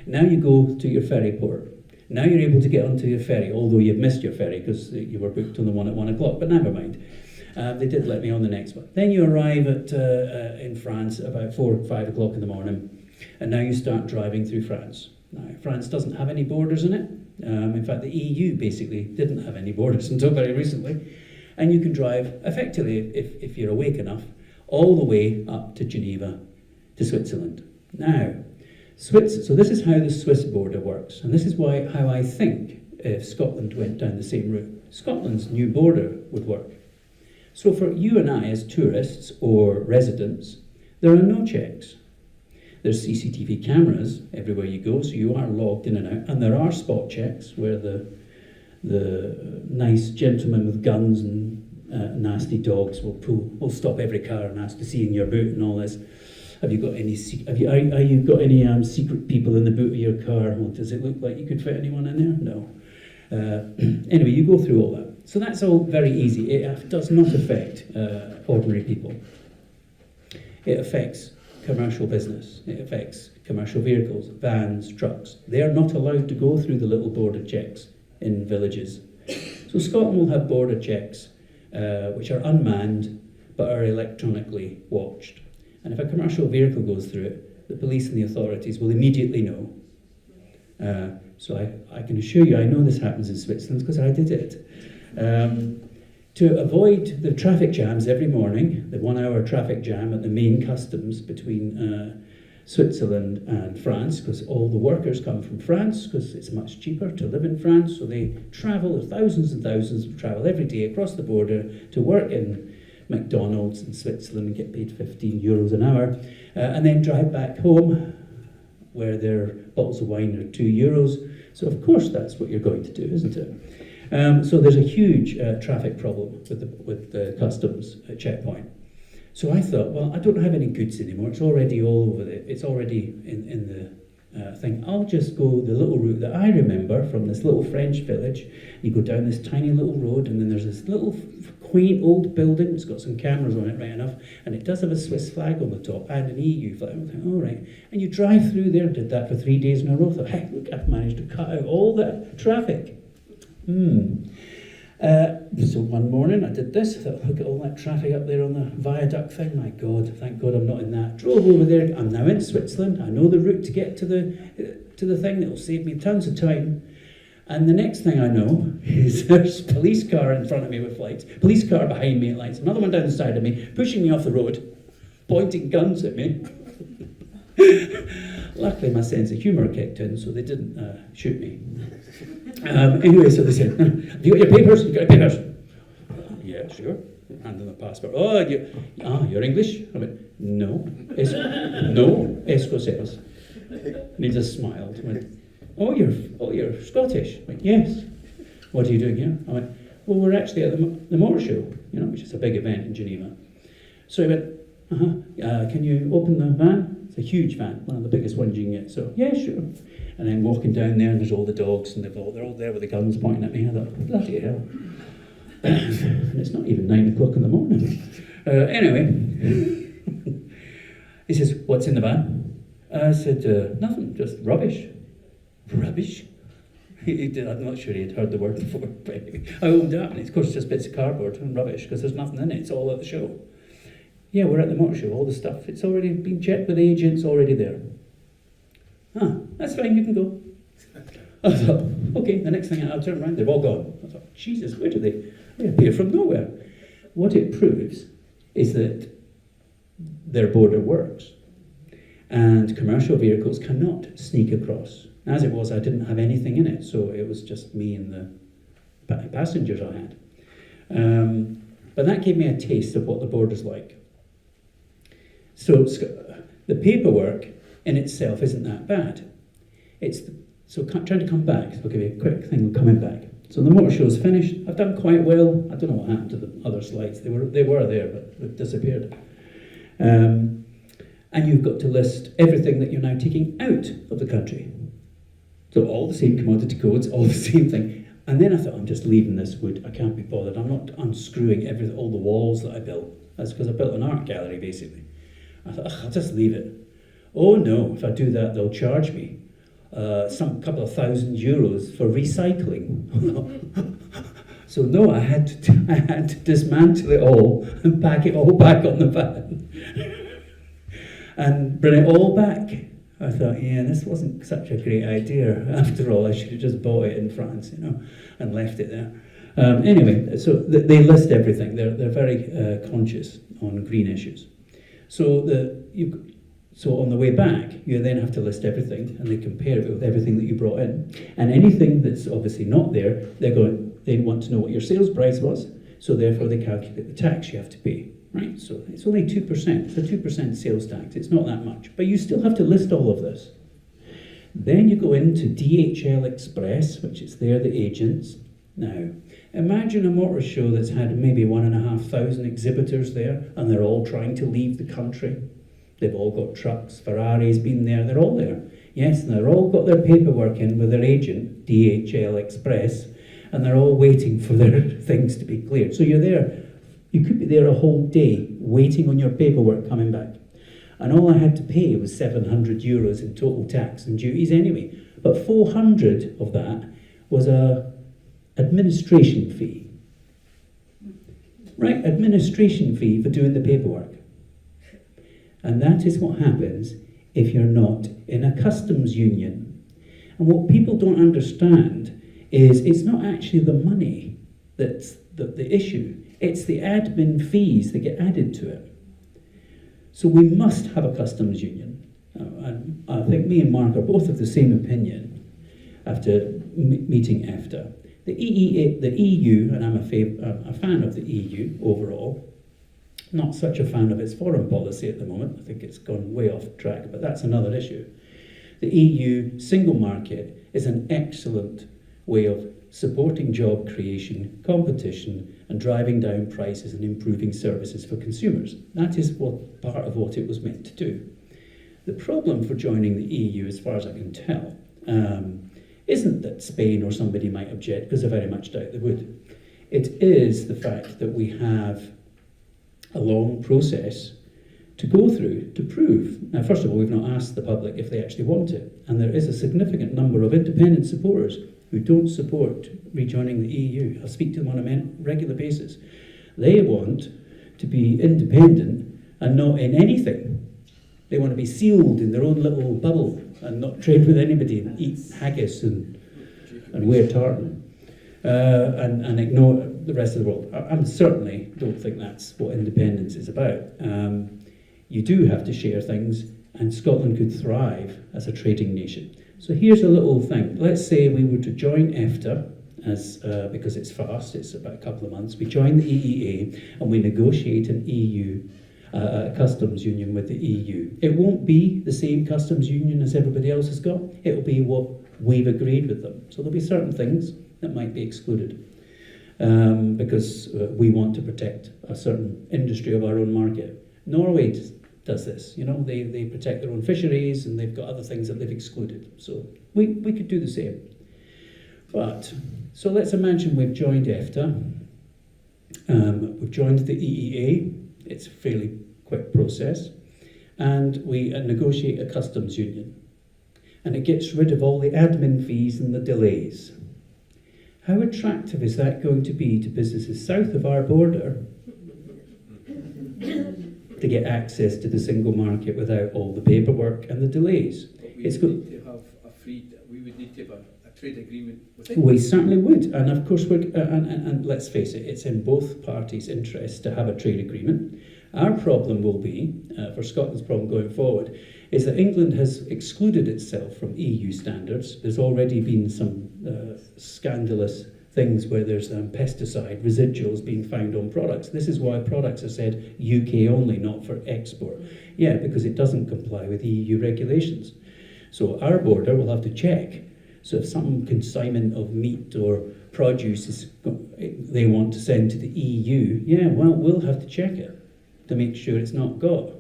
[SPEAKER 1] Now you go to your ferry port. Now you're able to get onto your ferry, although you've missed your ferry because you were booked on the one at 1 o'clock, but never mind. They did let me on the next one. Then you arrive in France at about 4 or 5 o'clock in the morning, and now you start driving through France. Now, France doesn't have any borders in it. In fact, the EU basically didn't have any borders until very recently. And you can drive, effectively, if you're awake enough, all the way up to Geneva, to Switzerland. Now, so this is how the Swiss border works, and this is how I think if Scotland went down the same route, Scotland's new border would work. So for you and I as tourists or residents, there are no checks. There's CCTV cameras everywhere you go, so you are logged in and out, and there are spot checks where the nice gentlemen with guns and nasty dogs will stop every car and ask to see in your boot and all this. Have you got any secret people in the boot of your car? Well, does it look like you could fit anyone in there? No. Anyway, you go through all that. So that's all very easy. It does not affect ordinary people. It affects commercial business. It affects commercial vehicles, vans, trucks. They are not allowed to go through the little border checks in villages. So Scotland will have border checks which are unmanned but are electronically watched. And if a commercial vehicle goes through it, the police and the authorities will immediately know. So I can assure you, I know this happens in Switzerland because I did it. To avoid the traffic jams every morning, the 1 hour traffic jam at the main customs between Switzerland and France, because all the workers come from France, because it's much cheaper to live in France, so they travel, thousands and thousands travel every day across the border to work in McDonald's in Switzerland and get paid €15 an hour, and then drive back home where their bottles of wine are €2. So of course that's what you're going to do, isn't it? So there's a huge traffic problem with the customs checkpoint. So I thought, well, I don't have any goods anymore. It's already all over there. It's already in the thing. I'll just go the little route that I remember from this little French village. You go down this tiny little road, and then there's this little quaint old building. It's got some cameras on it, right enough, and it does have a Swiss flag on the top and an EU flag. I thought, all right. And you drive through there. Did that for 3 days in a row. Thought, hey, look, I've managed to cut out all that traffic. So one morning I did this. I thought, look at all that traffic up there on the viaduct thing. My God, thank God I'm not in that. Drove over there. I'm now in Switzerland. I know the route to get to the thing. It'll save me tons of time. And the next thing I know is there's a police car in front of me with lights, police car behind me at lights, another one down the side of me, pushing me off the road, pointing guns at me. Luckily, my sense of humour kicked in, so they didn't shoot me. Anyway, so they said, have you got your papers? You got your papers? Yeah, sure. Hand them the passport. Oh, you're English? I went, no. No, escocese. And he just smiled. I went, oh, you're Scottish? I went, yes. What are you doing here? I went, well, we're actually at the motor show, which is a big event in Geneva. So he went, can you open the van? It's a huge van, one of the biggest ones you can get. So, yeah, sure. And then walking down there, and there's all the dogs, and they're all there with the guns pointing at me. I thought, bloody hell. And it's not even 9 o'clock in the morning. Anyway, he says, what's in the van? I said, nothing, just rubbish. Rubbish? I'm not sure he had heard the word before, but anyway, I opened it up, and it's, of course, just bits of cardboard and rubbish, because there's nothing in it, it's all at the show. Yeah, we're at the motor show, all the stuff, it's already been checked with the agents, already there. That's fine, you can go. I thought, okay, the next thing I turned around, they've all gone. I thought, Jesus, where do they appear from nowhere. What it proves is that their border works, and commercial vehicles cannot sneak across. As it was, I didn't have anything in it, so it was just me and the passengers I had. But that gave me a taste of what the border's like. So the paperwork in itself isn't that bad. Trying to come back, so I'll give you a quick thing on coming back. So the motor show's finished. I've done quite well. I don't know what happened to the other slides. They were there, but they've disappeared. And you've got to list everything that you're now taking out of the country. So all the same commodity codes, all the same thing. And then I thought, I'm just leaving this wood. I can't be bothered. I'm not unscrewing all the walls that I built. That's because I built an art gallery, basically. I thought, I'll just leave it. Oh no, if I do that, they'll charge me some couple of €1,000 for recycling. So no, I had to dismantle it all and pack it all back on the van and bring it all back. I thought, yeah, this wasn't such a great idea. After all, I should have just bought it in France, and left it there. Anyway, so they list everything. They're very conscious on green issues. So on the way back, you then have to list everything, and they compare it with everything that you brought in. And anything that's obviously not there, they want to know what your sales price was, so therefore they calculate the tax you have to pay. Right, so it's only 2%. It's a 2% sales tax. It's not that much. But you still have to list all of this. Then you go into DHL Express, which is they're the agents. Now, imagine a motor show that's had maybe 1,500 exhibitors there, and they're all trying to leave the country. They've all got trucks, Ferrari's been there, they're all there. Yes, and they're all got their paperwork in with their agent, DHL Express, and they're all waiting for their things to be cleared. So you're there. You could be there a whole day waiting on your paperwork coming back. And all I had to pay was €700 in total tax and duties anyway. But 400 of that was a administration fee. Right, administration fee for doing the paperwork. And that is what happens if you're not in a customs union. And what people don't understand is it's not actually the money that's the issue. It's the admin fees that get added to it. So we must have a customs union. And I think me and Mark are both of the same opinion after meeting EFTA. The EEA, the EU, and I'm a fan of the EU overall, not such a fan of its foreign policy at the moment. I think it's gone way off track, but that's another issue. The EU single market is an excellent way of supporting job creation, competition, and driving down prices and improving services for consumers. That is part of what it was meant to do. The problem for joining the EU, as far as I can tell, isn't that Spain or somebody might object, because I very much doubt they would. It is the fact that we have a long process to go through to prove. Now, first of all, we've not asked the public if they actually want it, and there is a significant number of independent supporters who don't support rejoining the EU. I speak to them on a regular basis. They want to be independent and not in anything. They want to be sealed in their own little bubble and not trade with anybody and eat haggis and wear tartan and ignore the rest of the world. I certainly don't think that's what independence is about. You do have to share things, and Scotland could thrive as a trading nation. So here's a little thing. Let's say we were to join EFTA, because it's fast, it's about a couple of months. We join the EEA and we negotiate an EU customs union with the EU. It won't be the same customs union as everybody else has got. It'll be what we've agreed with them. So there'll be certain things that might be excluded because we want to protect a certain industry of our own market. Norway does this, they protect their own fisheries and they've got other things that they've excluded. So we could do the same. But, so let's imagine we've joined EFTA, we've joined the EEA, it's a fairly quick process, and we negotiate a customs union. And it gets rid of all the admin fees and the delays. How attractive is that going to be to businesses south of our border to get access to the single market without all the paperwork and the delays?
[SPEAKER 3] we
[SPEAKER 1] It's
[SPEAKER 3] would
[SPEAKER 1] good.
[SPEAKER 3] need to have we would need to have a trade agreement with it.
[SPEAKER 1] We certainly would, and of course, and let's face it, it's in both parties' interest to have a trade agreement. Our problem will be, for Scotland's problem going forward, is that England has excluded itself from EU standards. There's already been some scandalous things where there's pesticide residuals being found on products. This is why products are said UK only, not for export. Yeah, because it doesn't comply with EU regulations. So our border will have to check. So if some consignment of meat or produce is they want to send to the EU, yeah, well, we'll have to check it to make sure it's not got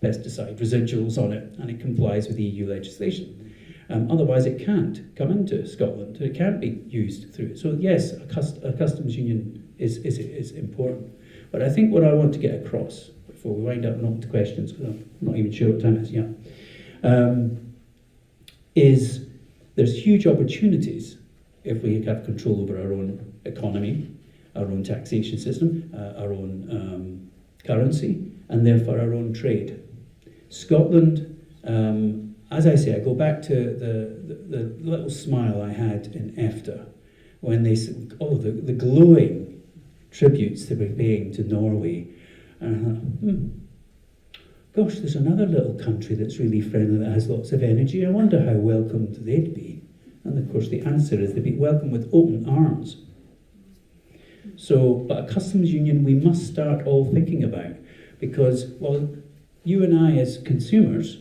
[SPEAKER 1] pesticide residuals on it and it complies with EU legislation. Otherwise, it can't come into Scotland. It can't be used through it. So yes, a customs union is important. But I think what I want to get across before we wind up not to questions, because I'm not even sure what time it is yet, is there's huge opportunities if we have control over our own economy, our own taxation system, our own currency, and therefore our own trade. Scotland, as I say, I go back to the little smile I had in EFTA when they said, oh, the glowing tributes they were paying to Norway. And I thought, gosh, there's another little country that's really friendly that has lots of energy. I wonder how welcomed they'd be. And of course the answer is they'd be welcomed with open arms. So, but a customs union we must start all thinking about, because, well, you and I as consumers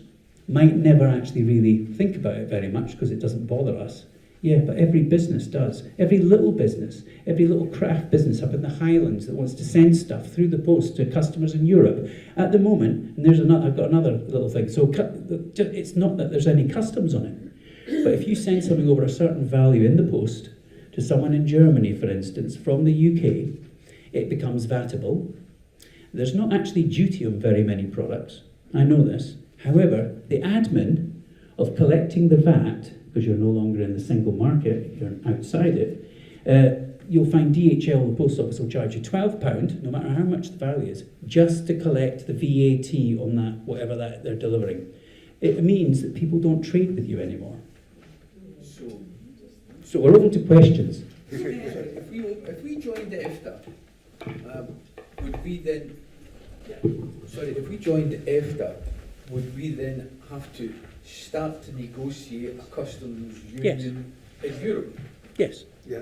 [SPEAKER 1] might never actually really think about it very much because it doesn't bother us. Yeah, but every business does. Every little craft business up in the Highlands that wants to send stuff through the post to customers in Europe. At the moment, and I've got another little thing. So it's not that there's any customs on it, but if you send something over a certain value in the post to someone in Germany, for instance, from the UK, it becomes vatable. There's not actually duty on very many products. I know this. However, the admin of collecting the VAT, because you're no longer in the single market, you're outside it, you'll find DHL, the post office, will charge you £12, no matter how much the value is, just to collect the VAT on that, whatever that they're delivering. It means that people don't trade with you anymore. So we're open to questions.
[SPEAKER 3] If we joined the EFTA, would we then? If we joined the EFTA, would we then have to start to negotiate a customs union in Europe?
[SPEAKER 1] Yes.
[SPEAKER 2] Yeah.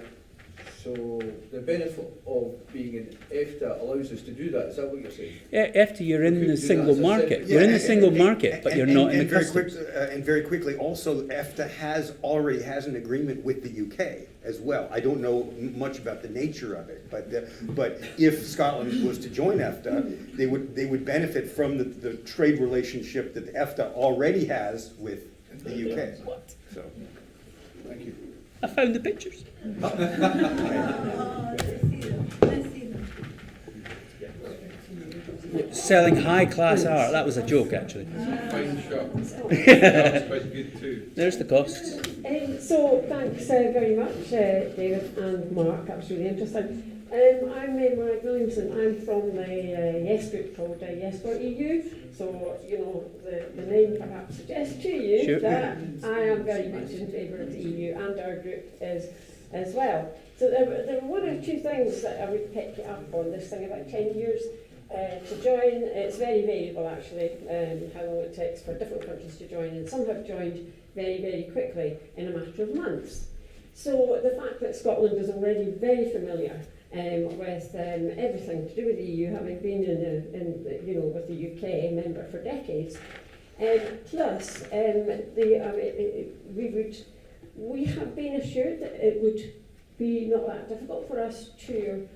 [SPEAKER 3] So the benefit of being in EFTA allows us to do that. Is that what you're saying?
[SPEAKER 1] After you're in the single market.
[SPEAKER 2] Yeah,
[SPEAKER 1] You're in the single market, but you're not in the customs.
[SPEAKER 2] And very quickly, also, EFTA already has an agreement with the UK as well. I don't know much about the nature of it, but if Scotland was to join EFTA, they would benefit from the trade relationship that EFTA already has with the UK.
[SPEAKER 1] What?
[SPEAKER 2] So,
[SPEAKER 3] Thank you.
[SPEAKER 1] I found the pictures. Selling high-class art. That was a joke, actually.
[SPEAKER 3] Fine shop. That's quite good too.
[SPEAKER 1] There's the costs.
[SPEAKER 5] So thanks very much, David and Mark. That was really interesting. I'm Mark Williamson. I'm from the Yes group called Yes for EU. So, you know, the name perhaps suggests to you that I am very much in favour of the EU, and our group is as well. So there were one or two things that I would pick up on this thing about 10 years to join. It's very variable actually, how long it takes for different countries to join, and some have joined very, very quickly in a matter of months. So the fact that Scotland is already very familiar with everything to do with the EU, having been with the UK member for decades, plus we have been assured that it would be not that difficult for us to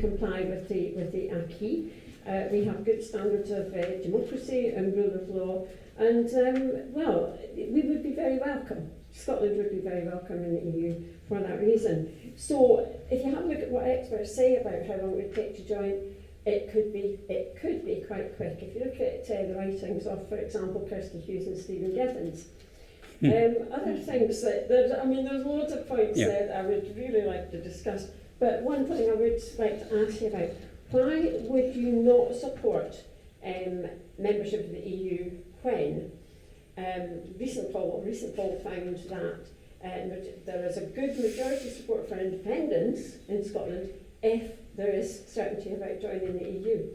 [SPEAKER 5] comply with the acquis. We have good standards of democracy and rule of law, and we would be very welcome. Scotland would be very welcome in the EU for that reason. So if you have a look at what experts say about how long it would take to join, it could be quite quick. If you look at the writings of, for example, Kirsty Hughes and Stephen Gibbons, other things that there's loads of points there that I would really like to discuss. But one thing I would like to ask you about: why would you not support membership of the EU when recent poll found that there is a good majority support for independence in Scotland if there is certainty about joining the EU.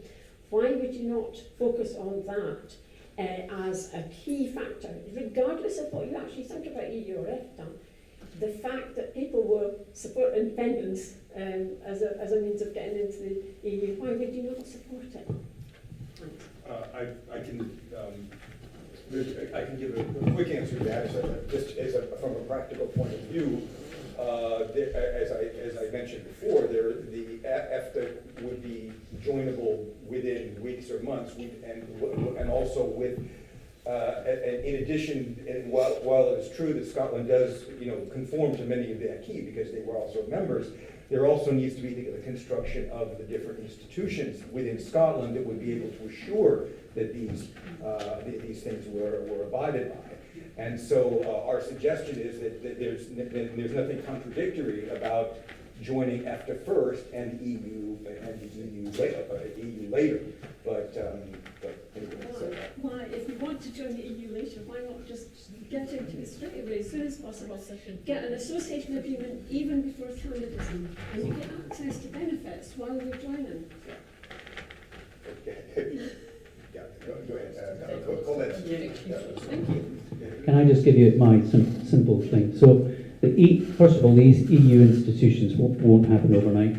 [SPEAKER 5] Why would you not focus on that as a key factor, regardless of what you actually think about EU or EFTA? The fact that people will support independence as a means of getting into the EU, why would you not support it?
[SPEAKER 2] I can give a quick answer to that. From a practical point of view, as I mentioned before, the EFTA would be joinable within weeks or months, and also with. In addition, and while it is true that Scotland does, conform to many of the acquis because they were also members, there also needs to be the construction of the different institutions within Scotland that would be able to assure that these things were abided by. And so our suggestion is that there's nothing contradictory about joining EFTA first and the EU later. But anyway, so.
[SPEAKER 6] Why, if you want to join the EU later, why not just get into it straight away as soon as possible? Get an association agreement even before candidacy, and you get access to benefits while you're joining.
[SPEAKER 2] Yeah, go ahead.
[SPEAKER 6] Thank you.
[SPEAKER 1] Can I just give you my simple thing? So, first of all, these EU institutions won't happen overnight.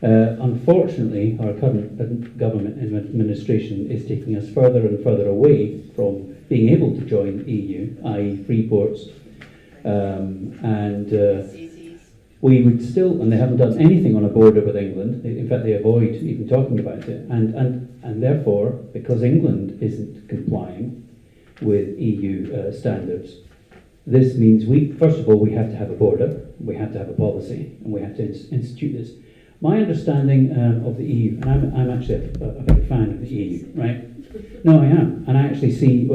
[SPEAKER 1] Unfortunately, our current government and administration is taking us further and further away from being able to join the EU, i.e. free ports, we would still, and they haven't done anything on a border with England. In fact, they avoid even talking about it, and therefore, because England isn't complying with EU standards, this means first of all, we have to have a border, we have to have a policy, and we have to institute this. My understanding of the EU, and I'm actually a big fan of the EU, right? No, I am, and I actually see.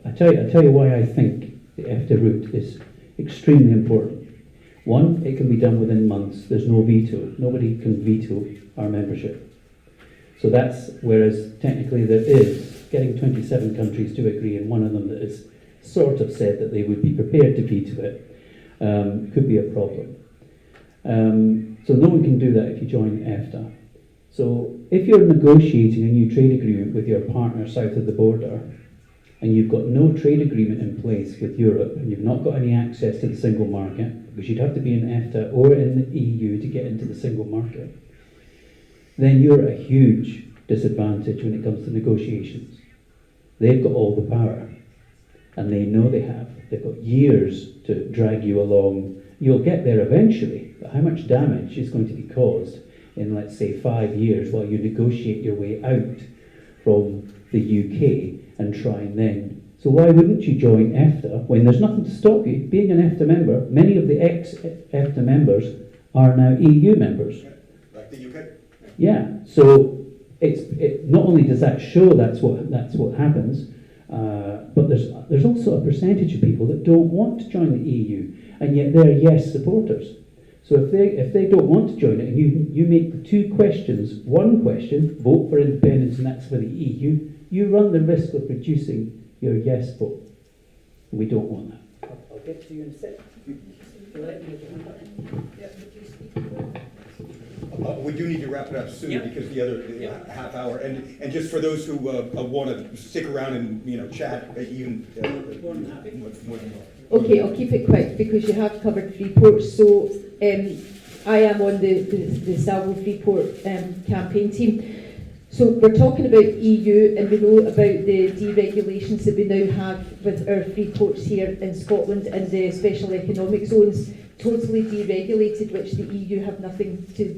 [SPEAKER 1] I tell you why I think the EFTA route is extremely important. One, it can be done within months. There's no veto. Nobody can veto our membership. So that's, whereas technically there is getting 27 countries to agree, and one of them that has sort of said that they would be prepared to veto it, could be a problem. So no one can do that if you join EFTA. So if you're negotiating a new trade agreement with your partner south of the border, and you've got no trade agreement in place with Europe, and you've not got any access to the single market, because you'd have to be in EFTA or in the EU to get into the single market, then you're at a huge disadvantage when it comes to negotiations. They've got all the power, and they know they have. They've got years to drag you along. You'll get there eventually, but how much damage is going to be caused in, let's say, 5 years while you negotiate your way out from the UK and try and then... So why wouldn't you join EFTA when there's nothing to stop you being an EFTA member? Many of the ex-EFTA members are now EU members.
[SPEAKER 2] Like the UK?
[SPEAKER 1] Yeah, so not only does that show that's what happens, but there's also a percentage of people that don't want to join the EU, and yet they're yes supporters. So if they don't want to join it, and you make the two questions, one question, vote for independence, and that's for the EU, you run the risk of reducing your yes vote. We don't want that.
[SPEAKER 3] I'll get to you in a sec.
[SPEAKER 2] We do need to wrap it up soon because the half hour, and just for those who want to stick around and chat, even more than happy.
[SPEAKER 7] Okay, I'll keep it quick because you have covered Freeport. So I am on the Salvo Freeport campaign team. So we're talking about EU, and we know about the deregulations that we now have with our free ports here in Scotland and the special economic zones, totally deregulated, which the EU have nothing to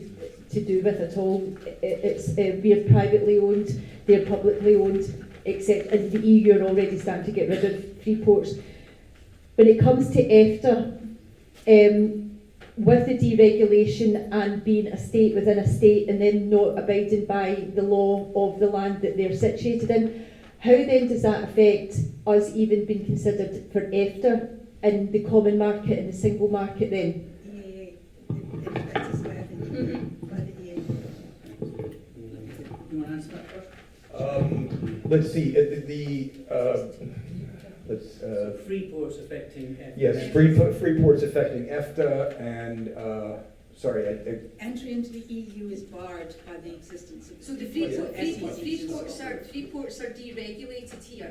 [SPEAKER 7] do with at all. We're privately owned, they're publicly owned, except and the EU are already starting to get rid of free ports. When it comes to EFTA, with the deregulation and being a state within a state and then not abiding by the law of the land that they're situated in, how then does that affect us even being considered for EFTA in the common market and the single market then?
[SPEAKER 2] Let's see. let's,
[SPEAKER 1] Free ports affecting EFTA.
[SPEAKER 2] yes, free ports affecting EFTA and, sorry,
[SPEAKER 8] Entry into the EU is barred by the existence of.
[SPEAKER 9] So the free ports are deregulated here.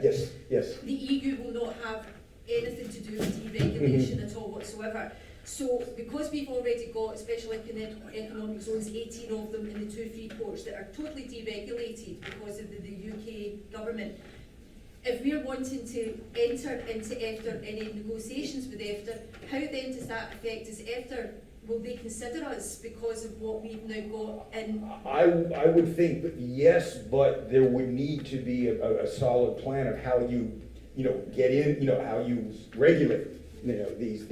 [SPEAKER 2] yes.
[SPEAKER 9] The EU will not have anything to do with deregulation at all whatsoever. So because we've already got special economic zones, 18 of them in the 2 free ports that are totally deregulated because of the UK government, if we're wanting to enter into EFTA, any negotiations with EFTA, how then does that affect us? EFTA, will they consider us because of what we've now got in?
[SPEAKER 2] I would think that yes, but there would need to be a solid plan of how you get in, how you regulate, these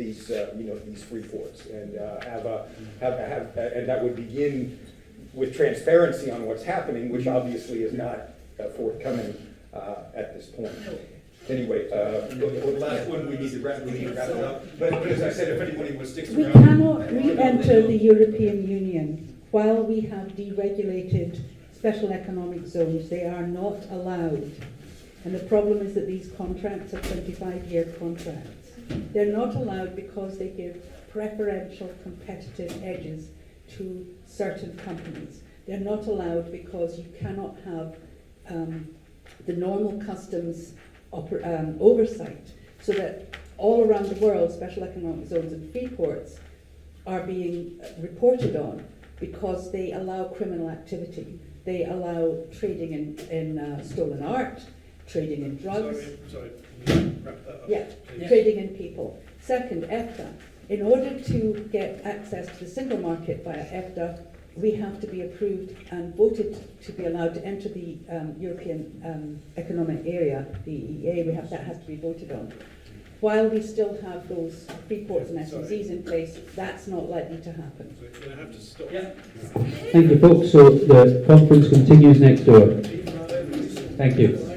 [SPEAKER 2] free ports, and and that would begin with transparency on what's happening, which obviously is not forthcoming at this point. Anyway, the last one we need to wrap it up. But as I said, if anybody was sticks
[SPEAKER 10] We
[SPEAKER 2] around,
[SPEAKER 10] cannot re-enter the European Union while we have deregulated special economic zones. They are not allowed. And the problem is that these contracts are 25-year contracts. They're not allowed because they give preferential competitive edges to certain companies. They're not allowed because you cannot have the normal customs oversight, so that all around the world special economic zones and free ports are being reported on because they allow criminal activity. They allow trading in stolen art, trading in drugs.
[SPEAKER 11] Sorry, can you wrap that up?
[SPEAKER 10] Yeah, trading in people. Second, EFTA. In order to get access to the single market via EFTA, we have to be approved and voted to be allowed to enter the European Economic Area, the EEA. That has to be voted on. While we still have those free ports and SSRGs in place, that's not likely to happen.
[SPEAKER 11] So you're going to have to stop.
[SPEAKER 1] Yeah. Thank you, folks. So the conference continues next door. Thank you.